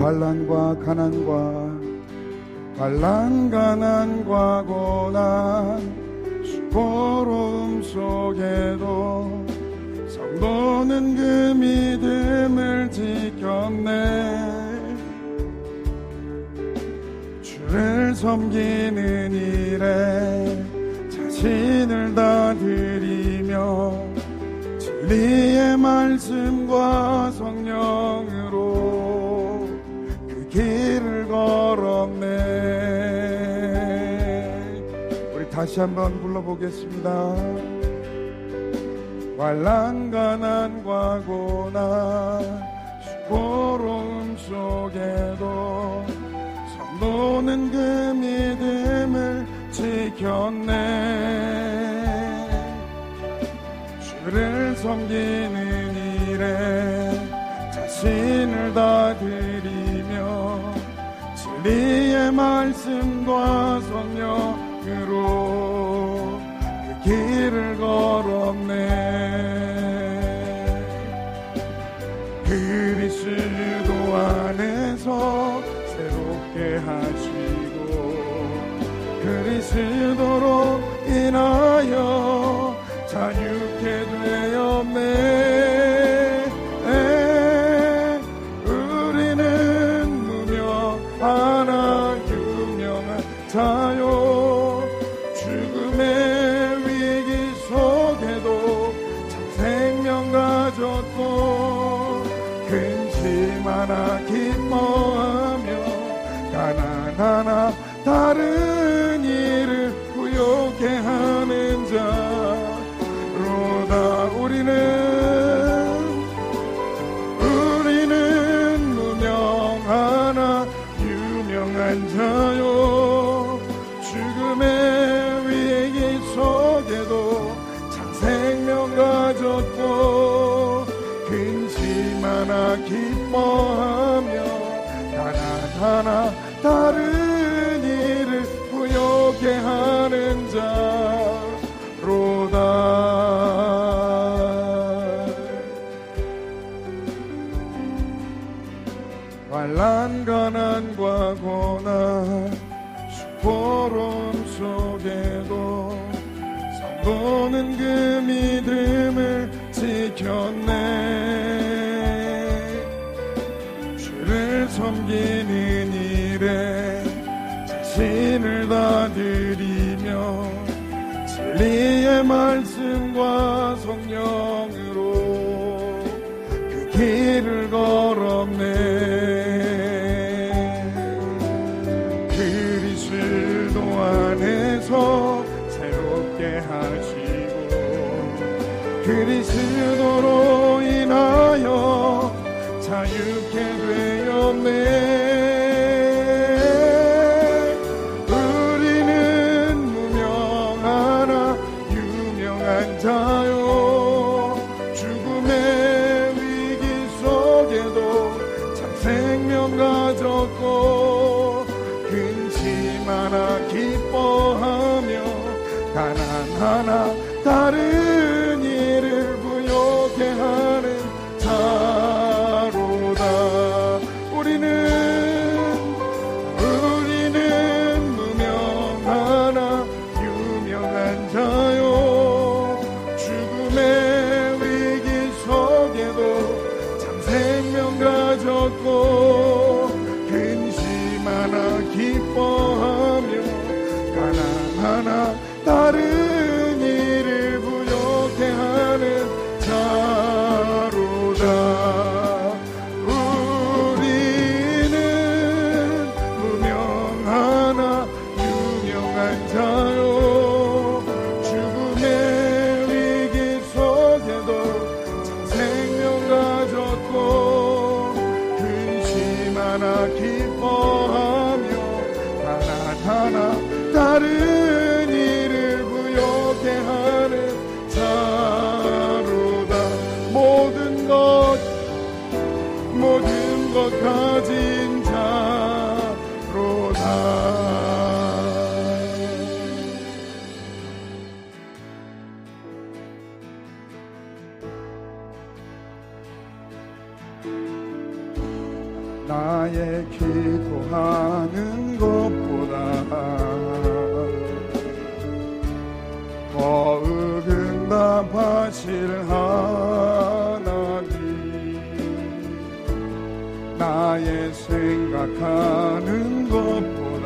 환난과 가난과 고난 수고로움 속에도 성도는 그 믿음을 지켰네. 주를 섬기는 일에 자신을 다 드리며 진리의 말씀과 성령으로 그 길을 걸었네. 우리 다시 한번 불러보겠습니다. 환난 가난과 고난 수고로움 속에도 성도는 그 믿음을 지켰네. 주를 섬기는 일에 자신을 다 드리며 진리의 말씀과 성령으로 그 길을 걸었네. 그리스도 안에서 새롭게 하시고 그리스도로 인하여 자유케 되었네. 우리는 무명 하나 유명한 자요. 죽음의 위기 속에도 참 생명 가졌고 근심 하나 기뻐하며 가난 하나 다른 일을 부욕해 하는 자로다. 우리는 무명하나 유명한 자요. 죽음의 위기 속에도 참 생명 가졌고 근심 하나 기뻐하며 가난 하나 다른 일을 부욕해 하는 자로다. 환난 가난과 고난 수고로움 속에도 성도는 그 믿음을 지켰네. 주를 섬기는 일에 자신을 다 드리며 진리의 말씀과 성령으로 그 길을 걸었네. 그리스도 안에서 새롭게 하시고 그리스도로 인하여 자유케 되었네. 자요. 죽음의 위기 속에도 참 생명 가졌고 근심 하나 기뻐하며 가난 하나 다른 일을 부욕해 하는 자로다. 우리는 무명 하나 유명한 자요. 가졌고 근심 하나 기뻐하며 가난 하나 다른 일을 부욕해 하는 자로다. 우리는 무명 하나 유명한 자요. 죽음의 위기 속에도 참 생명 가졌고 하나 기뻐하며 가난 하나 다른 일을 부욕해 하는 자로다. 모든 것 가진 자로다. 나의 기도하는 것보다 더 응답하실 하나님, 나의 생각하는 것보다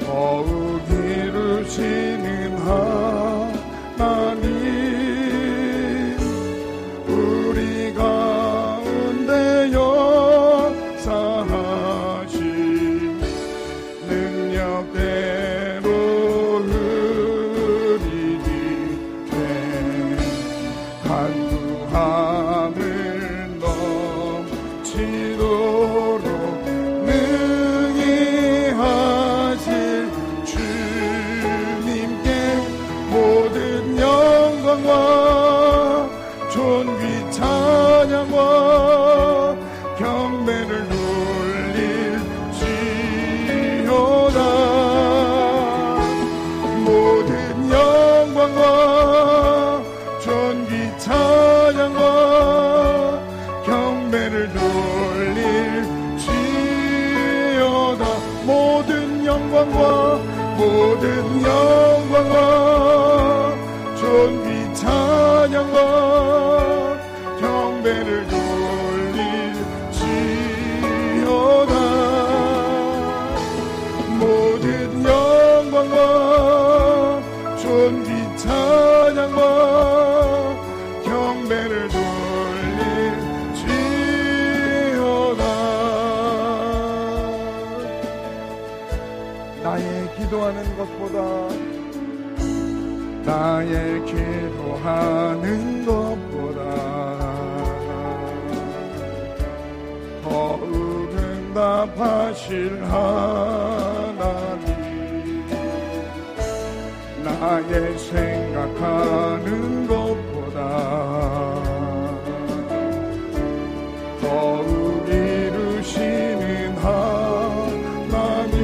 더욱 이루시는 하나님, 우리 가운데 역사하신 능력대로 흐리니 간구함을 넘치도록 능히 하실 주님께 모든 영광과 존귀 찬양과 경배를 돌릴지어다. 모든 영광과 존귀 찬양과 경배를 돌릴지어다. 모든 영광과 존귀 찬양과 경배를 돌릴지어다. 모든 영광과 존귀 찬양과 경배를 돌릴지어다. 나의 기도하는 것보다 더욱 응답하실 하나님, 나의 생각하는 것보다 더욱 이루시는 하나님,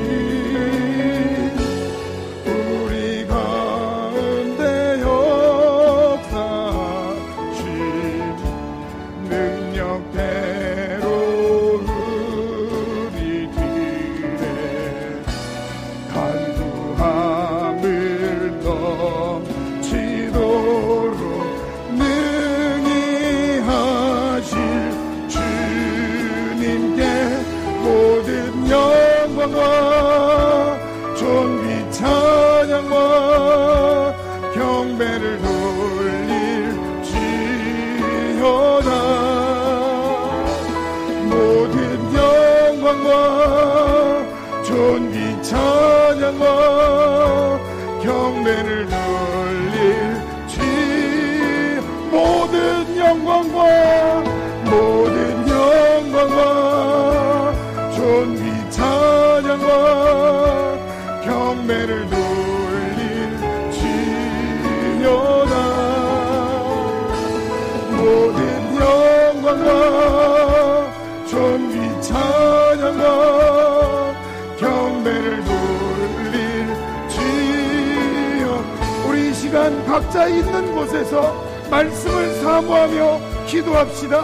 우리 가운데 역사하신 능력대로 우리 길에 간구함을 넘치도록 능히 하실 주님께 모든 영광과 존귀 찬양과 경배를 돌릴지어다. 모든 영광과 존귀 찬양과 경배를 돌릴지. 모든 영광과 존귀 찬양과 경배를 돌릴지어다. 모든 영광과 존귀 찬양과 경배를 돌릴지어. 우리 이 시간 각자 있는 곳에서 말씀을 사모하며 기도합시다.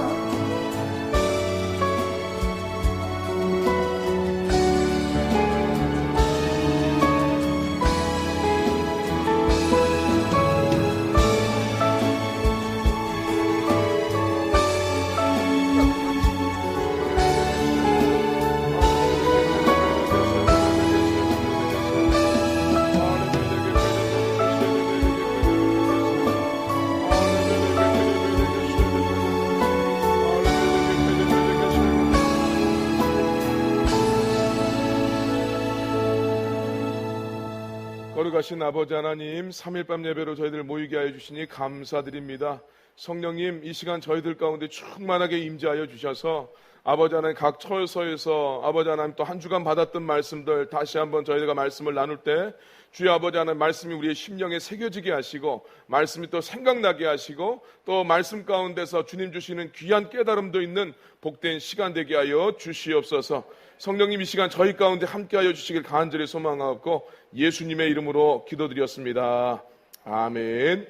거룩하신 아버지 하나님, 3일 밤 예배로 저희들 모이게 하여 주시니 감사드립니다. 성령님, 이 시간 저희들 가운데 충만하게 임재하여 주셔서 아버지 하나님 각 처소에서 아버지 하나님 또 한 주간 받았던 말씀들 다시 한번 저희가 말씀을 나눌 때 주여 아버지 하나님 말씀이 우리의 심령에 새겨지게 하시고 말씀이 또 생각나게 하시고 또 말씀 가운데서 주님 주시는 귀한 깨달음도 있는 복된 시간 되게 하여 주시옵소서. 성령님 이 시간 저희 가운데 함께하여 주시길 간절히 소망하고 예수님의 이름으로 기도드렸습니다. 아멘.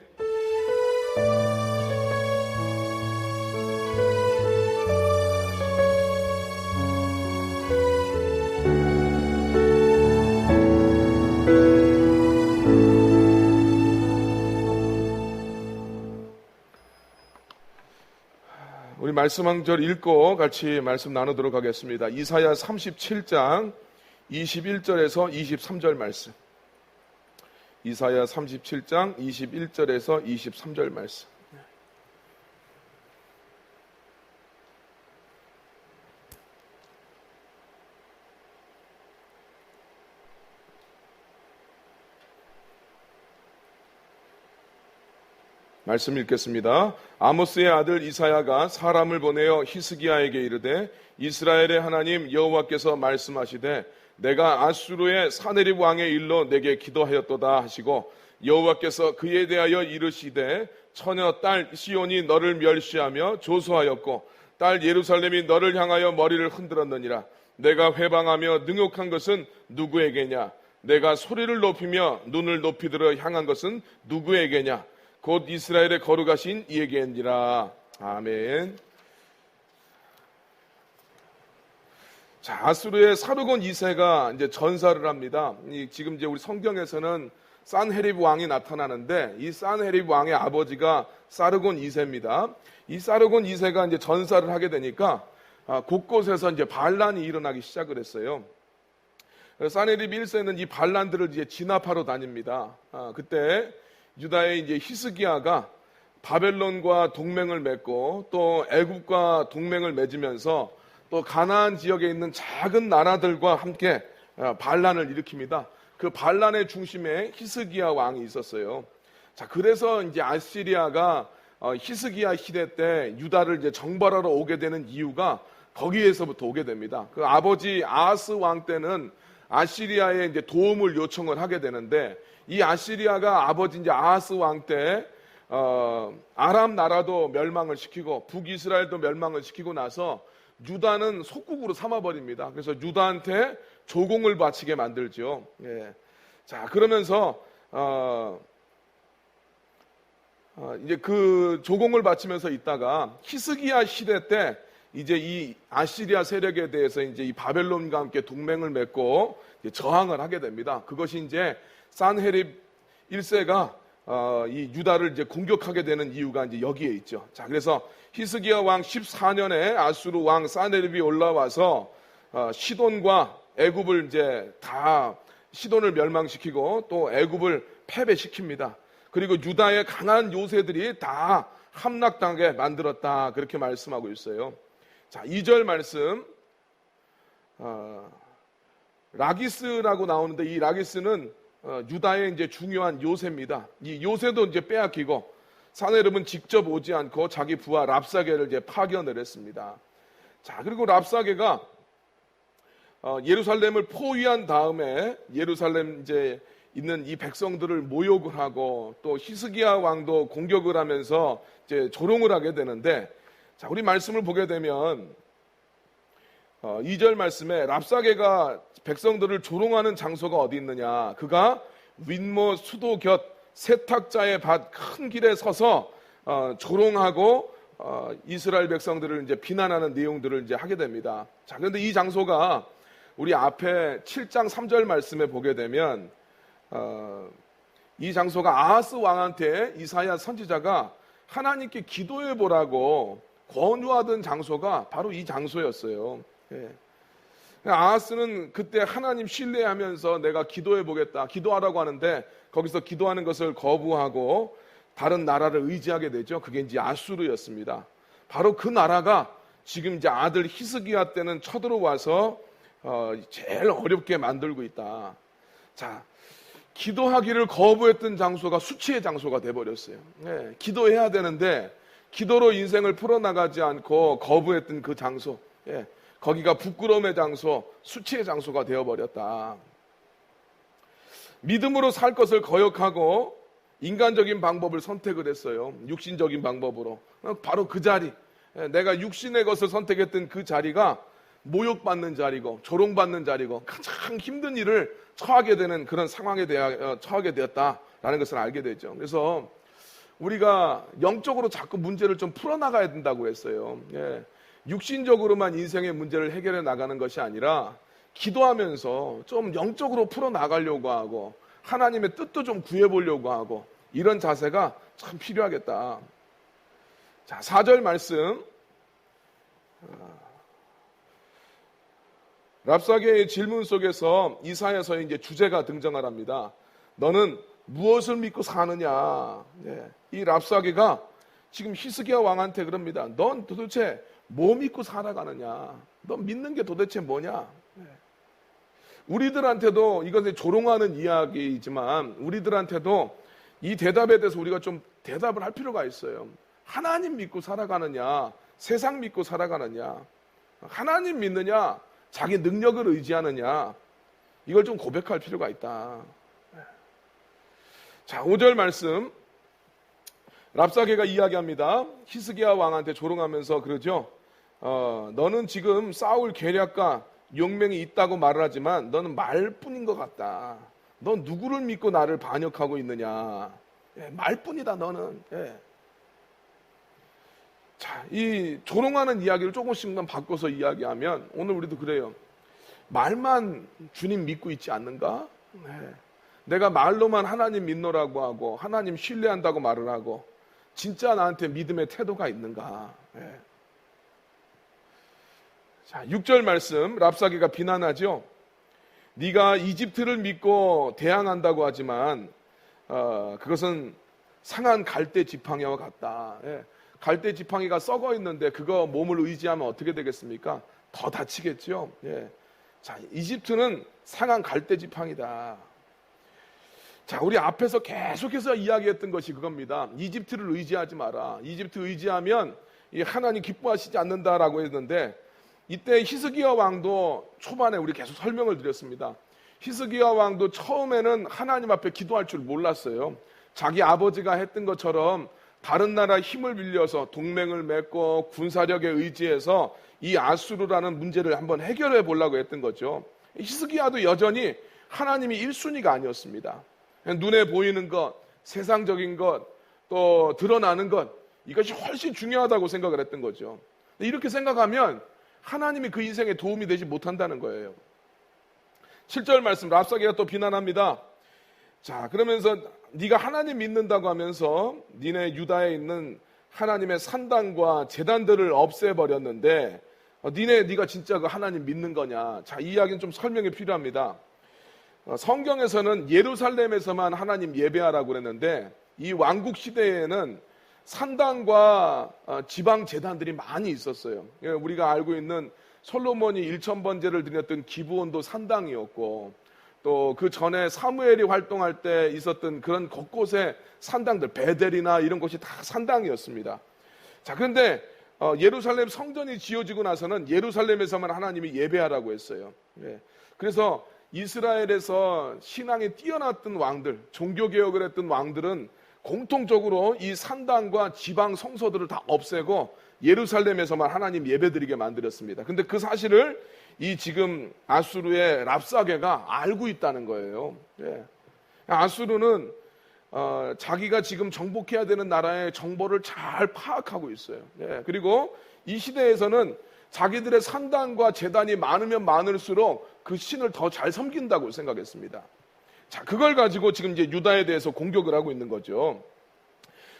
우리 말씀 한 절 읽고 같이 말씀 나누도록 하겠습니다. 이사야 37장 21절에서 23절 말씀. 이사야 37장 21절에서 23절 말씀. 말씀 읽겠습니다. 아모스의 아들 이사야가 사람을 보내어 히스기야에게 이르되 이스라엘의 하나님 여호와께서 말씀하시되 내가 아수르의 사네립 왕의 일로 내게 기도하였도다 하시고 여호와께서 그에 대하여 이르시되 처녀 딸 시온이 너를 멸시하며 조소하였고 딸 예루살렘이 너를 향하여 머리를 흔들었느니라. 내가 회방하며 능욕한 것은 누구에게냐? 내가 소리를 높이며 눈을 높이 들어 향한 것은 누구에게냐? 곧 이스라엘의 거룩하신 이에게니라. 아멘. 자, 아수르의 사르곤 2세가 이제 전사를 합니다. 지금 이제 우리 성경에서는 산헤립 왕이 나타나는데 이 산헤립 왕의 아버지가 사르곤 2세입니다. 이 사르곤 2세가 이제 전사를 하게 되니까 곳곳에서 이제 반란이 일어나기 시작을 했어요. 산헤립 1세는 이 반란들을 이제 진압하러 다닙니다. 그때 유다의 이제 히스기야가 바벨론과 동맹을 맺고 또 애굽과 동맹을 맺으면서 또 가나안 지역에 있는 작은 나라들과 함께 반란을 일으킵니다. 그 반란의 중심에 히스기야 왕이 있었어요. 자, 그래서 이제 아시리아가 히스기야 시대 때 유다를 이제 정벌하러 오게 되는 이유가 거기에서부터 오게 됩니다. 그 아버지 아하스 왕 때는 아시리아에 이제 도움을 요청을 하게 되는데 이 아시리아가 아버지 이제 아하스 왕 때 아람 나라도 멸망을 시키고 북이스라엘도 멸망을 시키고 나서 유다는 속국으로 삼아버립니다. 그래서 유다한테 조공을 바치게 만들죠. 예. 자, 그러면서 이제 그 조공을 바치면서 있다가 히스기야 시대 때 이제 이 아시리아 세력에 대해서 이제 이 바벨론과 함께 동맹을 맺고 이제 저항을 하게 됩니다. 그것이 이제 산헤립 1세가 이 유다를 이제 공격하게 되는 이유가 이제 여기에 있죠. 자, 그래서 히스기야 왕 14년에 아수르 왕 산헤립이 올라와서 시돈과 애굽을 이제 다 시돈을 멸망시키고 또 애굽을 패배시킵니다. 그리고 유다의 강한 요새들이 다 함락당하게 만들었다. 그렇게 말씀하고 있어요. 자, 2절 말씀. 라기스라고 나오는데 이 라기스는 유다의 이제 중요한 요새입니다. 이 요새도 이제 빼앗기고 산헤립은 직접 오지 않고 자기 부하 랍사게를 이제 파견을 했습니다. 자, 그리고 랍사게가 예루살렘을 포위한 다음에 예루살렘 이제 있는 이 백성들을 모욕을 하고 또 히스기야 왕도 공격을 하면서 이제 조롱을 하게 되는데, 자, 우리 말씀을 보게 되면 2절 말씀에 랍사게가 백성들을 조롱하는 장소가 어디 있느냐? 그가 윗모 수도 곁 세탁자의 밭 큰 길에 서서 조롱하고 이스라엘 백성들을 이제 비난하는 내용들을 이제 하게 됩니다. 자, 그런데 이 장소가 우리 앞에 7장 3절 말씀에 보게 되면 이 장소가 아하스 왕한테 이사야 선지자가 하나님께 기도해 보라고 권유하던 장소가 바로 이 장소였어요. 예. 아하스는 그때 하나님 신뢰하면서 내가 기도해 보겠다, 기도하라고 하는데 거기서 기도하는 것을 거부하고 다른 나라를 의지하게 되죠. 그게 이제 아수르였습니다. 바로 그 나라가 지금 이제 아들 히스기야 때는 쳐들어와서 제일 어렵게 만들고 있다. 자, 기도하기를 거부했던 장소가 수치의 장소가 돼버렸어요. 예, 기도해야 되는데 기도로 인생을 풀어나가지 않고 거부했던 그 장소, 예, 거기가 부끄러움의 장소, 수치의 장소가 되어버렸다. 믿음으로 살 것을 거역하고 인간적인 방법을 선택을 했어요. 육신적인 방법으로. 바로 그 자리, 내가 육신의 것을 선택했던 그 자리가 모욕받는 자리고 조롱받는 자리고 가장 힘든 일을 처하게 되는 그런 상황에 처하게 되었다라는 것을 알게 되죠. 그래서 우리가 영적으로 자꾸 문제를 좀 풀어나가야 된다고 했어요. 예. 육신적으로만 인생의 문제를 해결해 나가는 것이 아니라 기도하면서 좀 영적으로 풀어나가려고 하고 하나님의 뜻도 좀 구해보려고 하고 이런 자세가 참 필요하겠다. 자, 4절 말씀 랍사게의 질문 속에서 이사야서의 이제 주제가 등장을 합니다. 너는 무엇을 믿고 사느냐? 네. 이 랍사게가 지금 히스기야 왕한테 그럽니다. 넌 도대체 뭐 믿고 살아가느냐? 넌 믿는 게 도대체 뭐냐? 네. 우리들한테도 이것은 조롱하는 이야기이지만 우리들한테도 이 대답에 대해서 우리가 좀 대답을 할 필요가 있어요. 하나님 믿고 살아가느냐? 세상 믿고 살아가느냐? 하나님 믿느냐? 자기 능력을 의지하느냐? 이걸 좀 고백할 필요가 있다. 자, 5절 말씀 랍사게가 이야기합니다. 히스기야 왕한테 조롱하면서 그러죠. 너는 지금 싸울 계략과 용맹이 있다고 말을 하지만 너는 말뿐인 것 같다. 넌 누구를 믿고 나를 반역하고 있느냐. 예, 말뿐이다 너는. 예. 자, 이 조롱하는 이야기를 조금씩만 바꿔서 이야기하면 오늘 우리도 그래요. 말만 주님 믿고 있지 않는가? 네. 내가 말로만 하나님 믿노라고 하고 하나님 신뢰한다고 말을 하고 진짜 나한테 믿음의 태도가 있는가? 네. 자, 6절 말씀 랍사게가 비난하죠. 네가 이집트를 믿고 대항한다고 하지만 그것은 상한 갈대 지팡이와 같다. 예. 갈대 지팡이가 썩어 있는데 그거 몸을 의지하면 어떻게 되겠습니까? 더 다치겠죠. 예. 자, 이집트는 상한 갈대 지팡이다. 자, 우리 앞에서 계속해서 이야기했던 것이 그겁니다. 이집트를 의지하지 마라. 이집트 의지하면 하나님 기뻐하시지 않는다라고 했는데 이때 히스기야 왕도 초반에 우리 계속 설명을 드렸습니다. 히스기야 왕도 처음에는 하나님 앞에 기도할 줄 몰랐어요. 자기 아버지가 했던 것처럼 다른 나라 힘을 빌려서 동맹을 맺고 군사력에 의지해서 이 아수르라는 문제를 한번 해결해 보려고 했던 거죠. 히스기야도 여전히 하나님이 1순위가 아니었습니다. 눈에 보이는 것, 세상적인 것, 또 드러나는 것, 이것이 훨씬 중요하다고 생각을 했던 거죠. 이렇게 생각하면 하나님이 그 인생에 도움이 되지 못한다는 거예요. 7절 말씀 랍사게가 또 비난합니다. 자, 그러면서 네가 하나님 믿는다고 하면서 니네 유다에 있는 하나님의 산당과 제단들을 없애버렸는데 네가 진짜 그 하나님 믿는 거냐? 자, 이 이야기는 좀 설명이 필요합니다. 성경에서는 예루살렘에서만 하나님 예배하라고 그랬는데 이 왕국 시대에는 산당과 지방 제단들이 많이 있었어요. 우리가 알고 있는 솔로몬이 1000번제를 드렸던 기브온도 산당이었고 또 그 전에 사무엘이 활동할 때 있었던 그런 곳곳의 산당들, 베델이나 이런 곳이 다 산당이었습니다. 자, 그런데 예루살렘 성전이 지어지고 나서는 예루살렘에서만 하나님이 예배하라고 했어요. 예. 그래서 이스라엘에서 신앙에 뛰어났던 왕들, 종교개혁을 했던 왕들은 공통적으로 이 산당과 지방 성소들을 다 없애고 예루살렘에서만 하나님 예배드리게 만들었습니다. 근데 그 사실을 이 지금 아수르의 랍사게가 알고 있다는 거예요. 예. 아수르는 자기가 지금 정복해야 되는 나라의 정보를 잘 파악하고 있어요. 예. 그리고 이 시대에서는 자기들의 산당과 제단이 많으면 많을수록 그 신을 더 잘 섬긴다고 생각했습니다. 자, 그걸 가지고 지금 이제 유다에 대해서 공격을 하고 있는 거죠.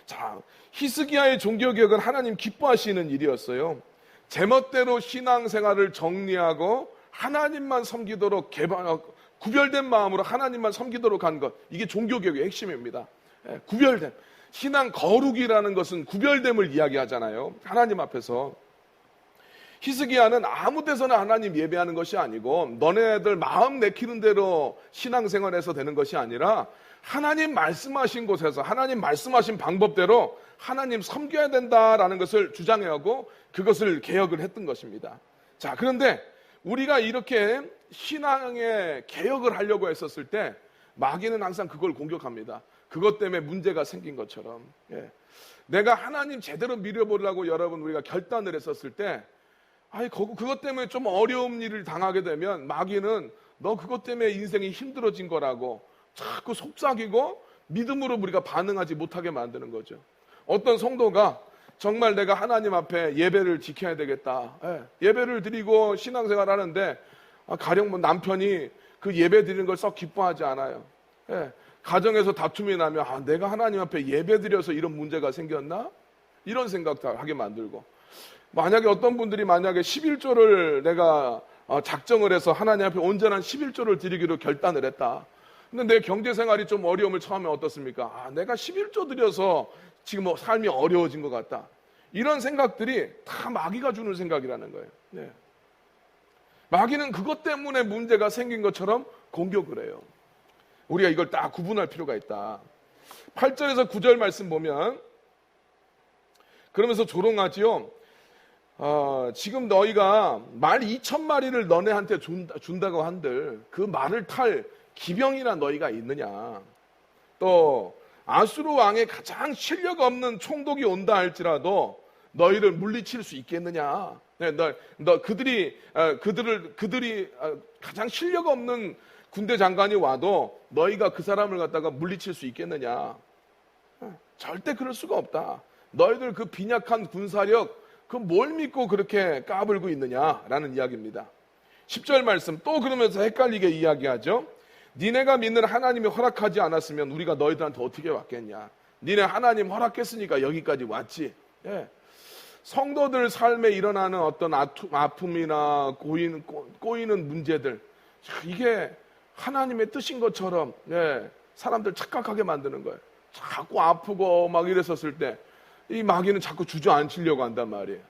자, 히스기야의 종교개혁은 하나님 기뻐하시는 일이었어요. 제멋대로 신앙생활을 정리하고 하나님만 섬기도록 구별된 마음으로 하나님만 섬기도록 한 것, 이게 종교개혁의 핵심입니다. 예, 구별됨. 신앙 거룩이라는 것은 구별됨을 이야기하잖아요. 하나님 앞에서. 히스기야는 아무 데서나 하나님 예배하는 것이 아니고 너네들 마음 내키는 대로 신앙생활해서 되는 것이 아니라 하나님 말씀하신 곳에서 하나님 말씀하신 방법대로 하나님 섬겨야 된다라는 것을 주장해오고 그것을 개혁을 했던 것입니다. 자, 그런데 우리가 이렇게 신앙의 개혁을 하려고 했었을 때 마귀는 항상 그걸 공격합니다. 그것 때문에 문제가 생긴 것처럼. 예. 내가 하나님 제대로 믿어보려고 여러분 우리가 결단을 했었을 때 그것 때문에 좀 어려운 일을 당하게 되면 마귀는 너 그것 때문에 인생이 힘들어진 거라고 자꾸 속삭이고 믿음으로 우리가 반응하지 못하게 만드는 거죠. 어떤 성도가 정말 내가 하나님 앞에 예배를 지켜야 되겠다. 예배를 드리고 신앙생활 하는데 가령 뭐 남편이 그 예배 드리는 걸 썩 기뻐하지 않아요. 가정에서 다툼이 나면 내가 하나님 앞에 예배 드려서 이런 문제가 생겼나? 이런 생각도 하게 만들고 만약에 어떤 분들이 만약에 11조를 내가 작정을 해서 하나님 앞에 온전한 11조를 드리기로 결단을 했다. 근데 내 경제 생활이 좀 어려움을 처하면 어떻습니까? 내가 11조 드려서 지금 삶이 어려워진 것 같다. 이런 생각들이 다 마귀가 주는 생각이라는 거예요. 네. 마귀는 그것 때문에 문제가 생긴 것처럼 공격을 해요. 우리가 이걸 딱 구분할 필요가 있다. 8절에서 9절 말씀 보면 그러면서 조롱하지요. 지금 너희가 말 2,000마리를 너네한테 준다고 한들 그 말을 탈 기병이나 너희가 있느냐. 또 아수르 왕의 가장 실력 없는 총독이 온다 할지라도 너희를 물리칠 수 있겠느냐. 네, 그들이 가장 실력 없는 군대 장관이 와도 너희가 그 사람을 갖다가 물리칠 수 있겠느냐. 절대 그럴 수가 없다. 너희들 그 빈약한 군사력 그 뭘 믿고 그렇게 까불고 있느냐라는 이야기입니다. 10절 말씀 또 그러면서 헷갈리게 이야기하죠. 니네가 믿는 하나님이 허락하지 않았으면 우리가 너희들한테 어떻게 왔겠냐. 니네 하나님 허락했으니까 여기까지 왔지. 예. 성도들 삶에 일어나는 어떤 아픔이나 꼬이는 문제들, 이게 하나님의 뜻인 것처럼 사람들 착각하게 만드는 거예요. 자꾸 아프고 막 이랬었을 때 이 마귀는 자꾸 주저앉히려고 한단 말이에요.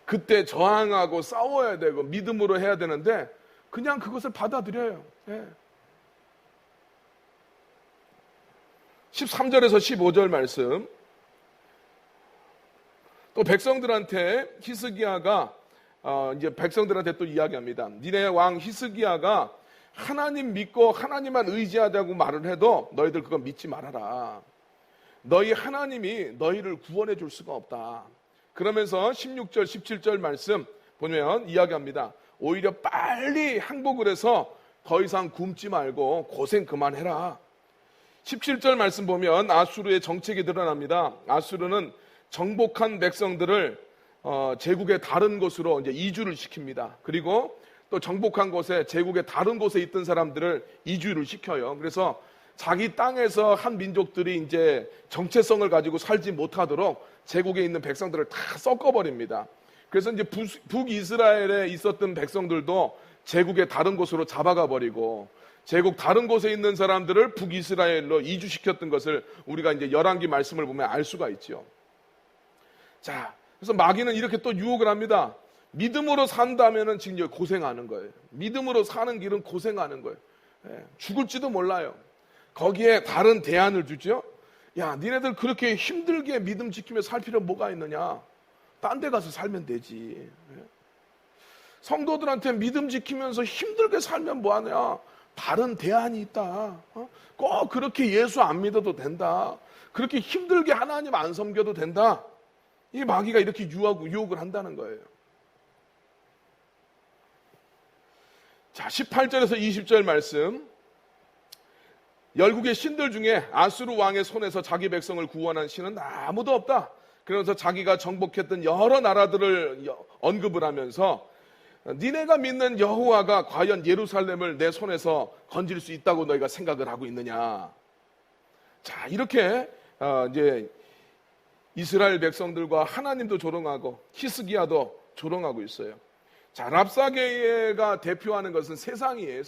그때 저항하고 싸워야 되고 믿음으로 해야 되는데 그냥 그것을 받아들여요. 13절에서 15절 말씀. 또 백성들한테 히스기야가 이제 백성들한테 또 이야기합니다. 니네 왕 히스기야가 하나님 믿고 하나님만 의지하자고 말을 해도 너희들 그거 믿지 말아라. 너희 하나님이 너희를 구원해 줄 수가 없다. 그러면서 16절 17절 말씀 보면 이야기합니다. 오히려 빨리 항복을 해서 더 이상 굶지 말고 고생 그만해라. 17절 말씀 보면 아수르의 정책이 드러납니다. 아수르는 정복한 백성들을 제국의 다른 곳으로 이제 이주를 시킵니다. 그리고 또 정복한 곳에 제국의 다른 곳에 있던 사람들을 이주를 시켜요. 그래서 자기 땅에서 한 민족들이 이제 정체성을 가지고 살지 못하도록 제국에 있는 백성들을 다 섞어버립니다. 그래서 이제 북이스라엘에 있었던 백성들도 제국의 다른 곳으로 잡아가 버리고 제국 다른 곳에 있는 사람들을 북이스라엘로 이주시켰던 것을 우리가 이제 열왕기 말씀을 보면 알 수가 있죠. 자, 그래서 마귀는 이렇게 또 유혹을 합니다. 믿음으로 산다면은 지금 고생하는 거예요. 믿음으로 사는 길은 고생하는 거예요. 죽을지도 몰라요. 거기에 다른 대안을 주죠. 야, 니네들 그렇게 힘들게 믿음 지키며 살 필요 뭐가 있느냐? 딴 데 가서 살면 되지. 성도들한테 믿음 지키면서 힘들게 살면 뭐하냐? 다른 대안이 있다. 꼭 그렇게 예수 안 믿어도 된다. 그렇게 힘들게 하나님 안 섬겨도 된다. 이 마귀가 이렇게 유혹을 한다는 거예요. 자, 18절에서 20절 말씀. 열국의 신들 중에 아수르 왕의 손에서 자기 백성을 구원한 신은 아무도 없다. 그래서 자기가 정복했던 여러 나라들을 언급을 하면서 니네가 믿는 여호와가 과연 예루살렘을 내 손에서 건질 수 있다고 너희가 생각을 하고 있느냐. 자, 이렇게 이제 이스라엘 백성들과 하나님도 조롱하고 히스기야도 조롱하고 있어요. 자, 랍사게가 대표하는 것은 세상이에요.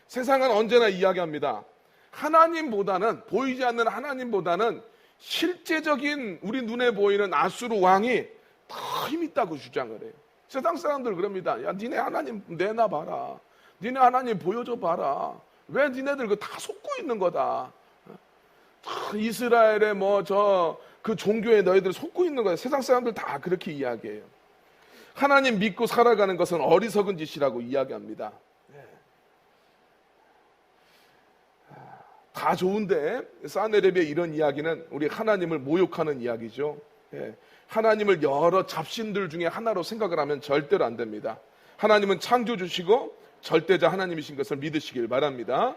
세상은 언제나 이야기합니다. 하나님보다는, 보이지 않는 하나님보다는 실제적인 우리 눈에 보이는 아수르 왕이 더 힘있다고 주장을 해요. 세상 사람들 그럽니다. 야, 니네 하나님 내놔봐라. 니네 하나님 보여줘봐라. 왜 니네들 그 다 속고 있는 거다. 이스라엘의 그 종교에 너희들 속고 있는 거야. 세상 사람들 다 그렇게 이야기해요. 하나님 믿고 살아가는 것은 어리석은 짓이라고 이야기합니다. 다 좋은데 사네립의 이런 이야기는 우리 하나님을 모욕하는 이야기죠. 하나님을 여러 잡신들 중에 하나로 생각을 하면 절대로 안 됩니다. 하나님은 창조주시고 절대자 하나님이신 것을 믿으시길 바랍니다.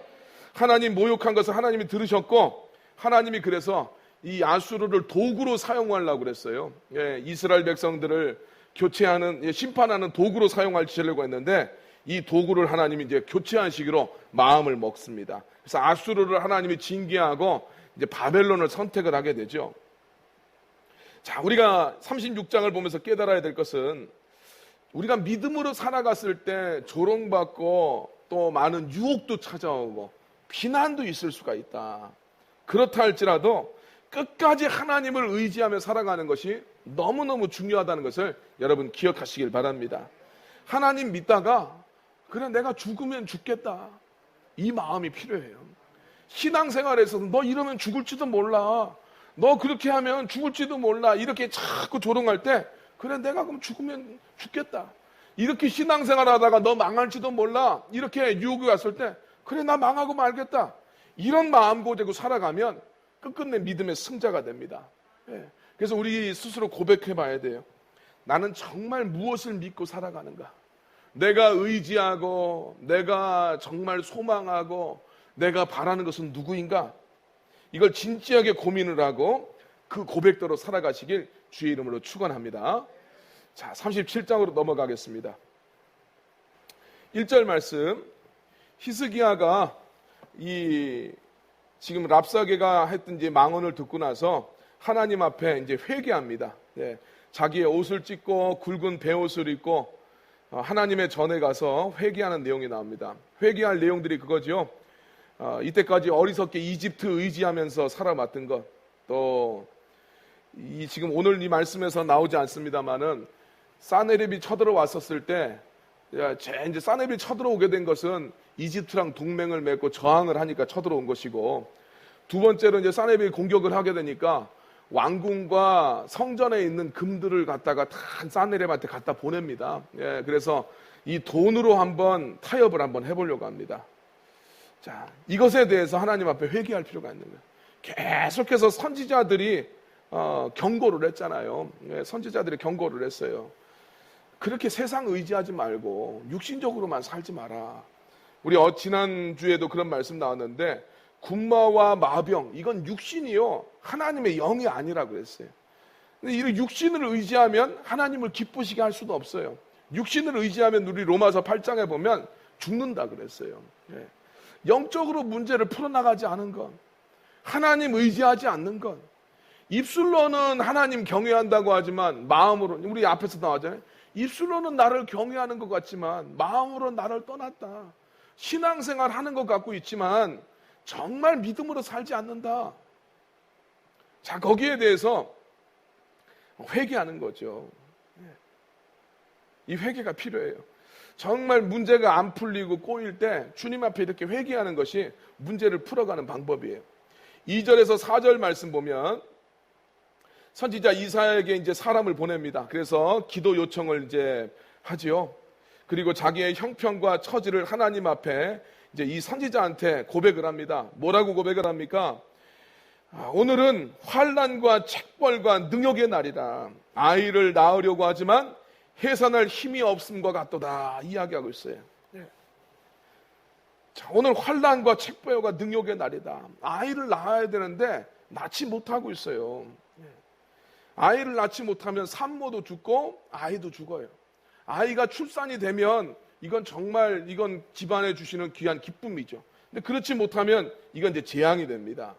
하나님 모욕한 것을 하나님이 들으셨고 하나님이 그래서 이 아수르를 도구로 사용하려고 그랬어요. 이스라엘 백성들을 교체하는, 심판하는 도구로 사용하려고 했는데 이 도구를 하나님이 이제 교체하시기로 마음을 먹습니다. 그래서 아수르를 하나님이 징계하고 이제 바벨론을 선택을 하게 되죠. 자, 우리가 36장을 보면서 깨달아야 될 것은 우리가 믿음으로 살아갔을 때 조롱받고 또 많은 유혹도 찾아오고 비난도 있을 수가 있다. 그렇다 할지라도 끝까지 하나님을 의지하며 살아가는 것이 너무너무 중요하다는 것을 여러분 기억하시길 바랍니다. 하나님 믿다가 그래 내가 죽으면 죽겠다. 이 마음이 필요해요. 신앙생활에서도 너 이러면 죽을지도 몰라. 너 그렇게 하면 죽을지도 몰라. 이렇게 자꾸 조롱할 때 그래 내가 그럼 죽으면 죽겠다. 이렇게 신앙생활 하다가 너 망할지도 몰라. 이렇게 유혹이 왔을 때 그래 나 망하고 말겠다. 이런 마음 고지고 살아가면 끝끝내 믿음의 승자가 됩니다. 그래서 우리 스스로 고백해 봐야 돼요. 나는 정말 무엇을 믿고 살아가는가? 내가 의지하고 내가 정말 소망하고 내가 바라는 것은 누구인가? 이걸 진지하게 고민을 하고 그 고백대로 살아가시길 주의 이름으로 축원합니다. 자, 37장으로 넘어가겠습니다. 1절 말씀. 히스기야가 지금 랍사게가 했던 이제 망언을 듣고 나서 하나님 앞에 이제 회개합니다. 자기의 옷을 찢고 굵은 베옷을 입고 하나님의 전에 가서 회개하는 내용이 나옵니다. 회개할 내용들이 그거죠. 이때까지 어리석게 이집트 의지하면서 살아왔던 것, 또 지금 오늘 이 말씀에서 나오지 않습니다만은 사네립이 쳐들어왔었을 때 이제 사네립이 쳐들어오게 된 것은 이집트랑 동맹을 맺고 저항을 하니까 쳐들어온 것이고, 두 번째로 이제 사네립이 공격을 하게 되니까 왕궁과 성전에 있는 금들을 갖다가 다 사네립한테 갖다 보냅니다. 그래서 이 돈으로 한번 타협을 한번 해보려고 합니다. 자, 이것에 대해서 하나님 앞에 회개할 필요가 있는 거예요. 계속해서 선지자들이 경고를 했잖아요. 선지자들이 경고를 했어요. 그렇게 세상 의지하지 말고 육신적으로만 살지 마라. 우리 지난주에도 그런 말씀 나왔는데 군마와 마병, 이건 육신이요 하나님의 영이 아니라고 그랬어요. 근데 이 육신을 의지하면 하나님을 기쁘시게 할 수도 없어요. 육신을 의지하면 우리 로마서 8장에 보면 죽는다 그랬어요. 영적으로 문제를 풀어나가지 않은 것, 하나님 의지하지 않는 것, 입술로는 하나님 경외한다고 하지만 마음으로, 우리 앞에서 나왔잖아요. 입술로는 나를 경외하는 것 같지만 마음으로 나를 떠났다. 신앙생활 하는 것 같고 있지만 정말 믿음으로 살지 않는다. 자, 거기에 대해서 회개하는 거죠. 이 회개가 필요해요. 정말 문제가 안 풀리고 꼬일 때 주님 앞에 이렇게 회개하는 것이 문제를 풀어가는 방법이에요. 2절에서 4절 말씀 보면 선지자 이사야에게 이제 사람을 보냅니다. 그래서 기도 요청을 이제 하지요. 그리고 자기의 형편과 처지를 하나님 앞에 이제 이 선지자한테 고백을 합니다. 뭐라고 고백을 합니까? 오늘은 환난과 책벌과 능욕의 날이다. 아이를 낳으려고 하지만 해산할 힘이 없음과 같도다. 이야기하고 있어요. 자, 오늘 환난과 책벌과 능욕의 날이다. 아이를 낳아야 되는데 낳지 못하고 있어요. 아이를 낳지 못하면 산모도 죽고 아이도 죽어요. 아이가 출산이 되면 이건 정말 이건 집안에 주시는 귀한 기쁨이죠. 근데 그렇지 못하면 이건 이제 재앙이 됩니다.